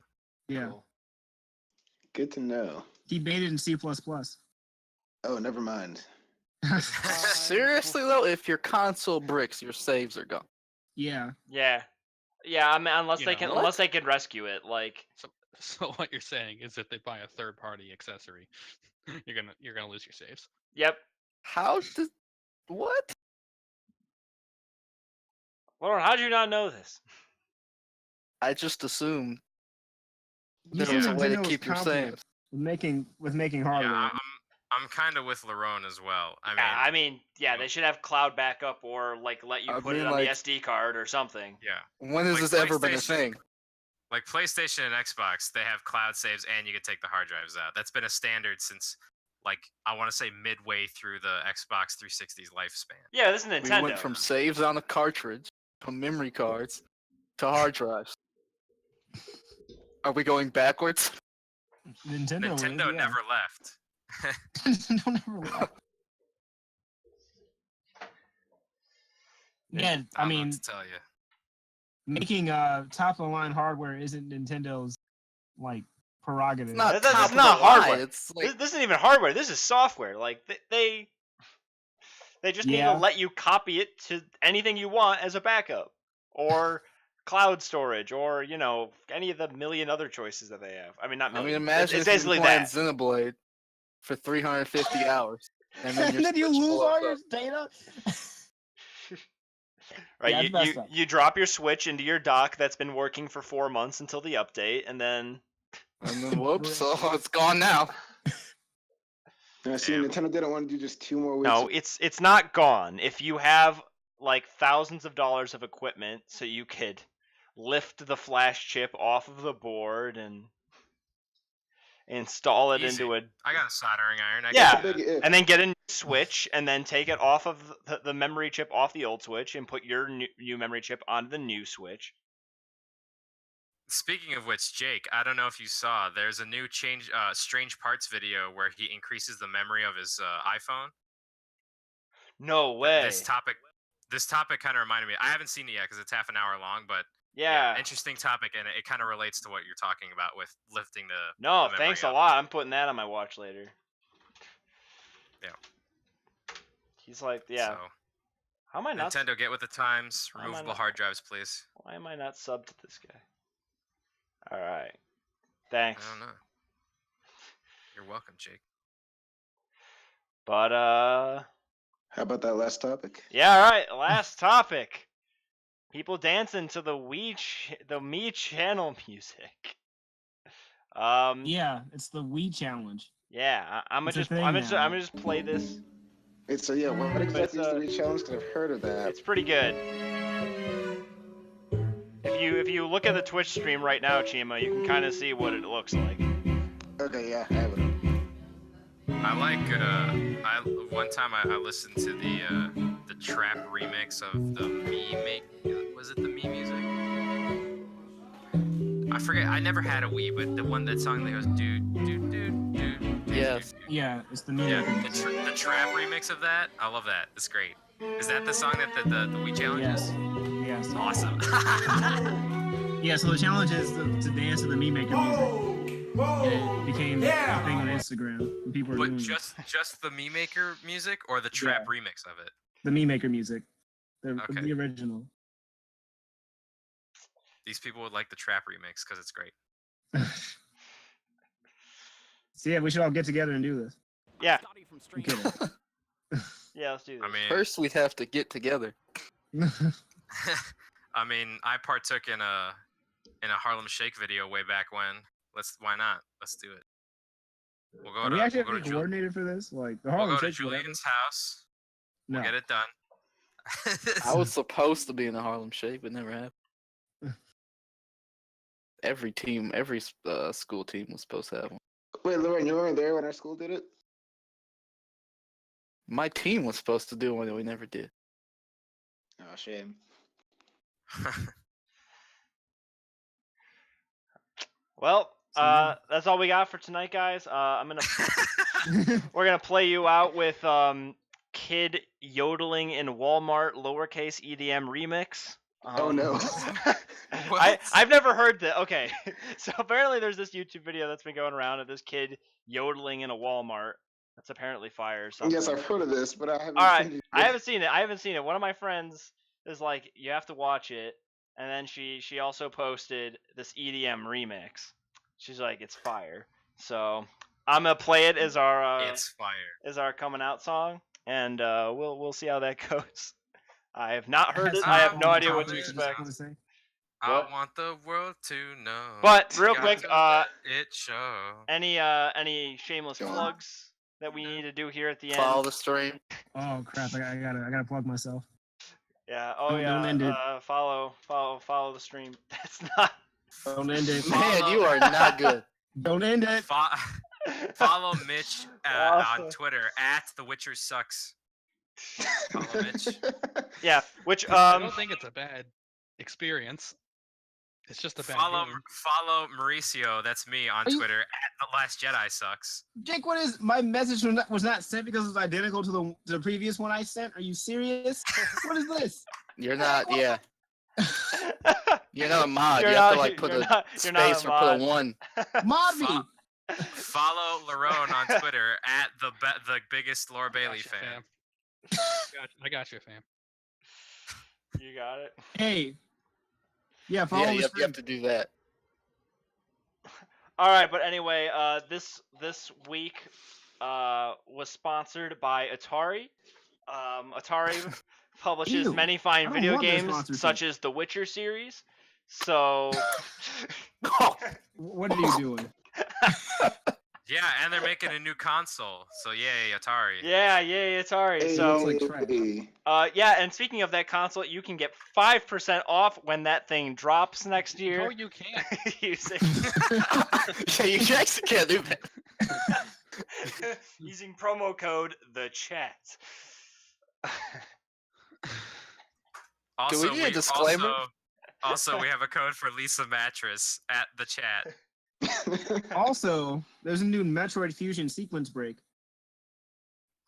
Yeah, Cool. Good to know. he made it in C++. Oh, never mind. Seriously though, if your console bricks, your saves are gone. Yeah, Yeah. Yeah. I mean, unless You they know, can, what? unless they can rescue it. Like, So what you're saying is if they buy a third-party accessory, you're gonna lose your saves. yep. How did what? Lauren, how did you not know this? I just assumed you there was see a way to Nintendo's keep your confident saves. with making hardware. Yeah, I'm kind of with Lerone as well. I mean, yeah, they should have cloud backup or like let you I put it mean, on like- the SD card or something. yeah. When has Like this ever been a PlayStation. thing? Like PlayStation and Xbox, they have cloud saves and you can take the hard drives out. That's been a standard since, like, I want to say midway through the Xbox 360's lifespan. Yeah, this is We Nintendo. went from saves on a cartridge to memory cards to hard drives. Are we going backwards? Nintendo Never left. Nintendo never left. Yeah, I don't know mean, what to tell you. making top of the line hardware isn't Nintendo's like prerogative. It's not That's top of not the line, hardware. It's like This isn't even hardware. This is software. Like they just need Yeah. to let you copy it to anything you want as a backup, or cloud storage, or any of the million other choices that they have. I mean, not I million. mean, imagine it's if basically you're playing that. Xenoblade for 350 hours, and then, your and then you Switch lose blows all your up. data. Right, Yeah, you, it's messed you up. you drop your Switch into your dock that's been working for 4 months until the update, and then And then whoops, oh, it's gone now. Now, see, Damn. Nintendo didn't want to do just 2 more weeks. no, it's not gone. If you have like thousands of dollars of equipment, so you could lift the flash chip off of the board and install it Easy. into a, I got a soldering iron. I Yeah. can do Big that. if. and then get a new Switch, and then take it off of the memory chip off the old Switch, and put your new memory chip onto the new Switch. Speaking of which, Jake, I don't know if you saw. There's a new strange parts video where he increases the memory of his iPhone. No way. This topic kind of reminded me. I haven't seen it yet because it's half an hour long, but Yeah. interesting topic, and it kind of relates to what you're talking about with lifting the. No, the memory thanks a up. lot. I'm putting that on my watch later. Yeah. He's like, yeah. So, How am I not? Nintendo, get with the times. Why am I Removable not- hard drives, please. Why am I not subbed to this guy? All right. I Thanks. don't know. You're welcome, Jake. But How about that last topic? yeah. All right. Last topic. People dancing to the the Me channel music. Yeah, it's the Wii challenge. Yeah. I'm It's a gonna just thing I'm now. gonna just play this. Wait, so yeah, what exactly is the Wii challenge? Because I've heard of that. It's pretty good. If you look at the Twitch stream right now, Chima, you can kind of see what it looks like. Okay, yeah, I have it. I like. One time I listened to the trap remix of the Me Was it the Me music? I forget. I never had a Wii, but the song that goes do do do do. Yes. Yeah, it's the Mii Yeah, Maker. the trap remix of that. I love that. It's great. Is that the song that the Wii challenge is? Yes. Yes. Awesome. Yeah, so the challenge is to dance to the Mii Maker music. And it became a thing on Instagram. And people were But doing just the Me Maker music or the trap remix of it? the Mii Maker music. Okay. The original. These people would like the trap remix because it's great. So yeah, we should all get together and do this. Yeah. I'm kidding. Yeah. Let's do this. I mean, First, we'd have to get together. I mean, I partook in a Harlem Shake video way back when. Why not? Let's do it. We'll go Are to we actually we'll go to, coordinated for this? Like the we'll Harlem go to Shake, whatever? Julian's house. No. We'll get it done. I was supposed to be in the Harlem Shake, but never happened. Every school team was supposed to have one. Wait, Lauren, you weren't there when our school did it? My team was supposed to do one, and we never did. Oh, shame. Well, So, yeah. that's all we got for tonight, guys. We're gonna play you out with Kid yodeling in Walmart lowercase EDM remix. Oh no. I've never heard that. Okay, so apparently there's this YouTube video that's been going around of this kid yodeling in a Walmart. That's apparently fire or something. Yes, I've heard of this, but I haven't All right, seen it. I haven't seen it. One of my friends is like, you have to watch it, and then she also posted this EDM remix. She's like, it's fire. So I'm gonna play it as It's fire. our coming out song, and we'll see how that goes. I have not heard it. I I have no idea what to promise. expect. Wanna say? I What? want the world to know. But real Got quick, to let it show. any shameless Go on. plugs that we need to do here at the end? Follow the stream. Oh crap! I gotta plug myself. Yeah. Oh Don't end it. yeah. Follow the stream. That's not. Don't end it. Man, you are not good. Don't end it. Follow Mitch Awesome. on Twitter @TheWitcherSucks. Follow Mitch. Yeah. Which I don't think it's a bad experience. It's just a bad Follow game. Mauricio. That's me on Are you- Twitter @TheLastJediSucks. Jake, what is my message was not sent because it was identical to the previous one I sent? Are you serious? What is this? You're not. Yeah, you're not a mod. You're you have to not- like put you're a not- you're not a space or put a mod. one. Mod me. Follow Larone on Twitter @the biggest Laura Bailey Gotcha, fan. I got you, fam. You got it. Hey. Yeah, follow Yeah, the you have stream. to do that. All right, but anyway, this week was sponsored by Atari. Atari publishes Ew, many I fine don't video want their games, sponsorship. such as the Witcher series. So, What are you doing? Yeah, and they're making a new console. So yay, Atari. yeah, Atari. Hey, So, like trash. yeah, and speaking of that console, you can get 5% off when that thing drops next No, year. you can't. using Yeah, you actually can't do that. using promo code the chat. Also, need a disclaimer? Also, we have a code for Lisa Mattress at the chat. Also, there's a new Metroid Fusion sequence break.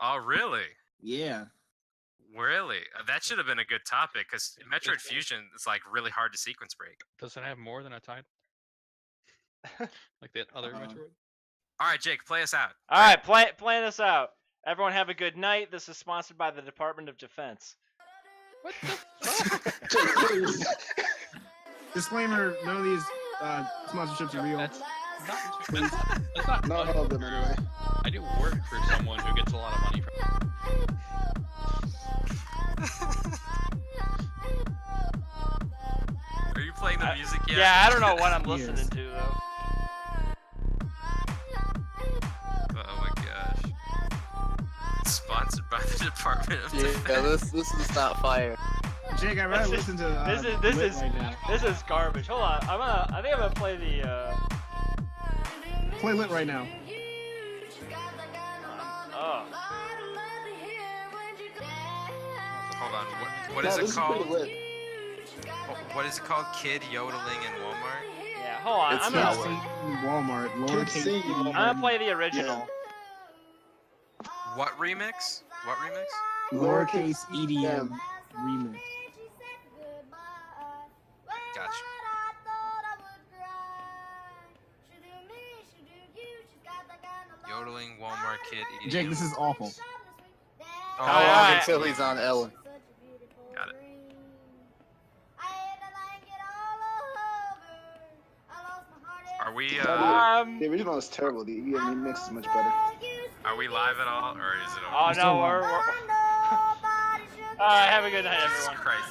Oh, really? Yeah. Really? That should have been a good topic because Metroid Fusion is like really hard to sequence break. Does it have more than a title? Like that other Metroid? All right, Jake, play us out. All right, plan this out. Everyone have a good night. This is sponsored by the Department of Defense. What the Disclaimer: none of these sponsorships are real. That's not Not all of them, anyway. I do work for someone who gets a lot of money from Are you playing the music yet? Yeah, I don't know what I'm Yes. listening to though. Oh my gosh. Sponsored by the Department of Yeah, Defense. this is not fire. Jake, I'd rather listen to this Lit is right now. this is garbage. Hold on, I think I'm gonna play the. Play Lit right now. Oh, Hold on. What No, is this it is called? pretty lit. What is it called? Kid yodeling in Walmart? yeah. Hold on, It's I'm not gonna. what- Walmart. Kids Lowercase sing e. I'm gonna play the original. What remix? What remix? Lowercase EDM remix. Gotcha. Yodeling Walmart Kid EDM. Jake, this is awful. Oh, How long Alright. until he's on Ellen? Got it. Are we The original is terrible. The EDM remix is much better. are we live at all, or is it? Oh over? no, we're. All right, have a good night, Jesus everyone. Christ.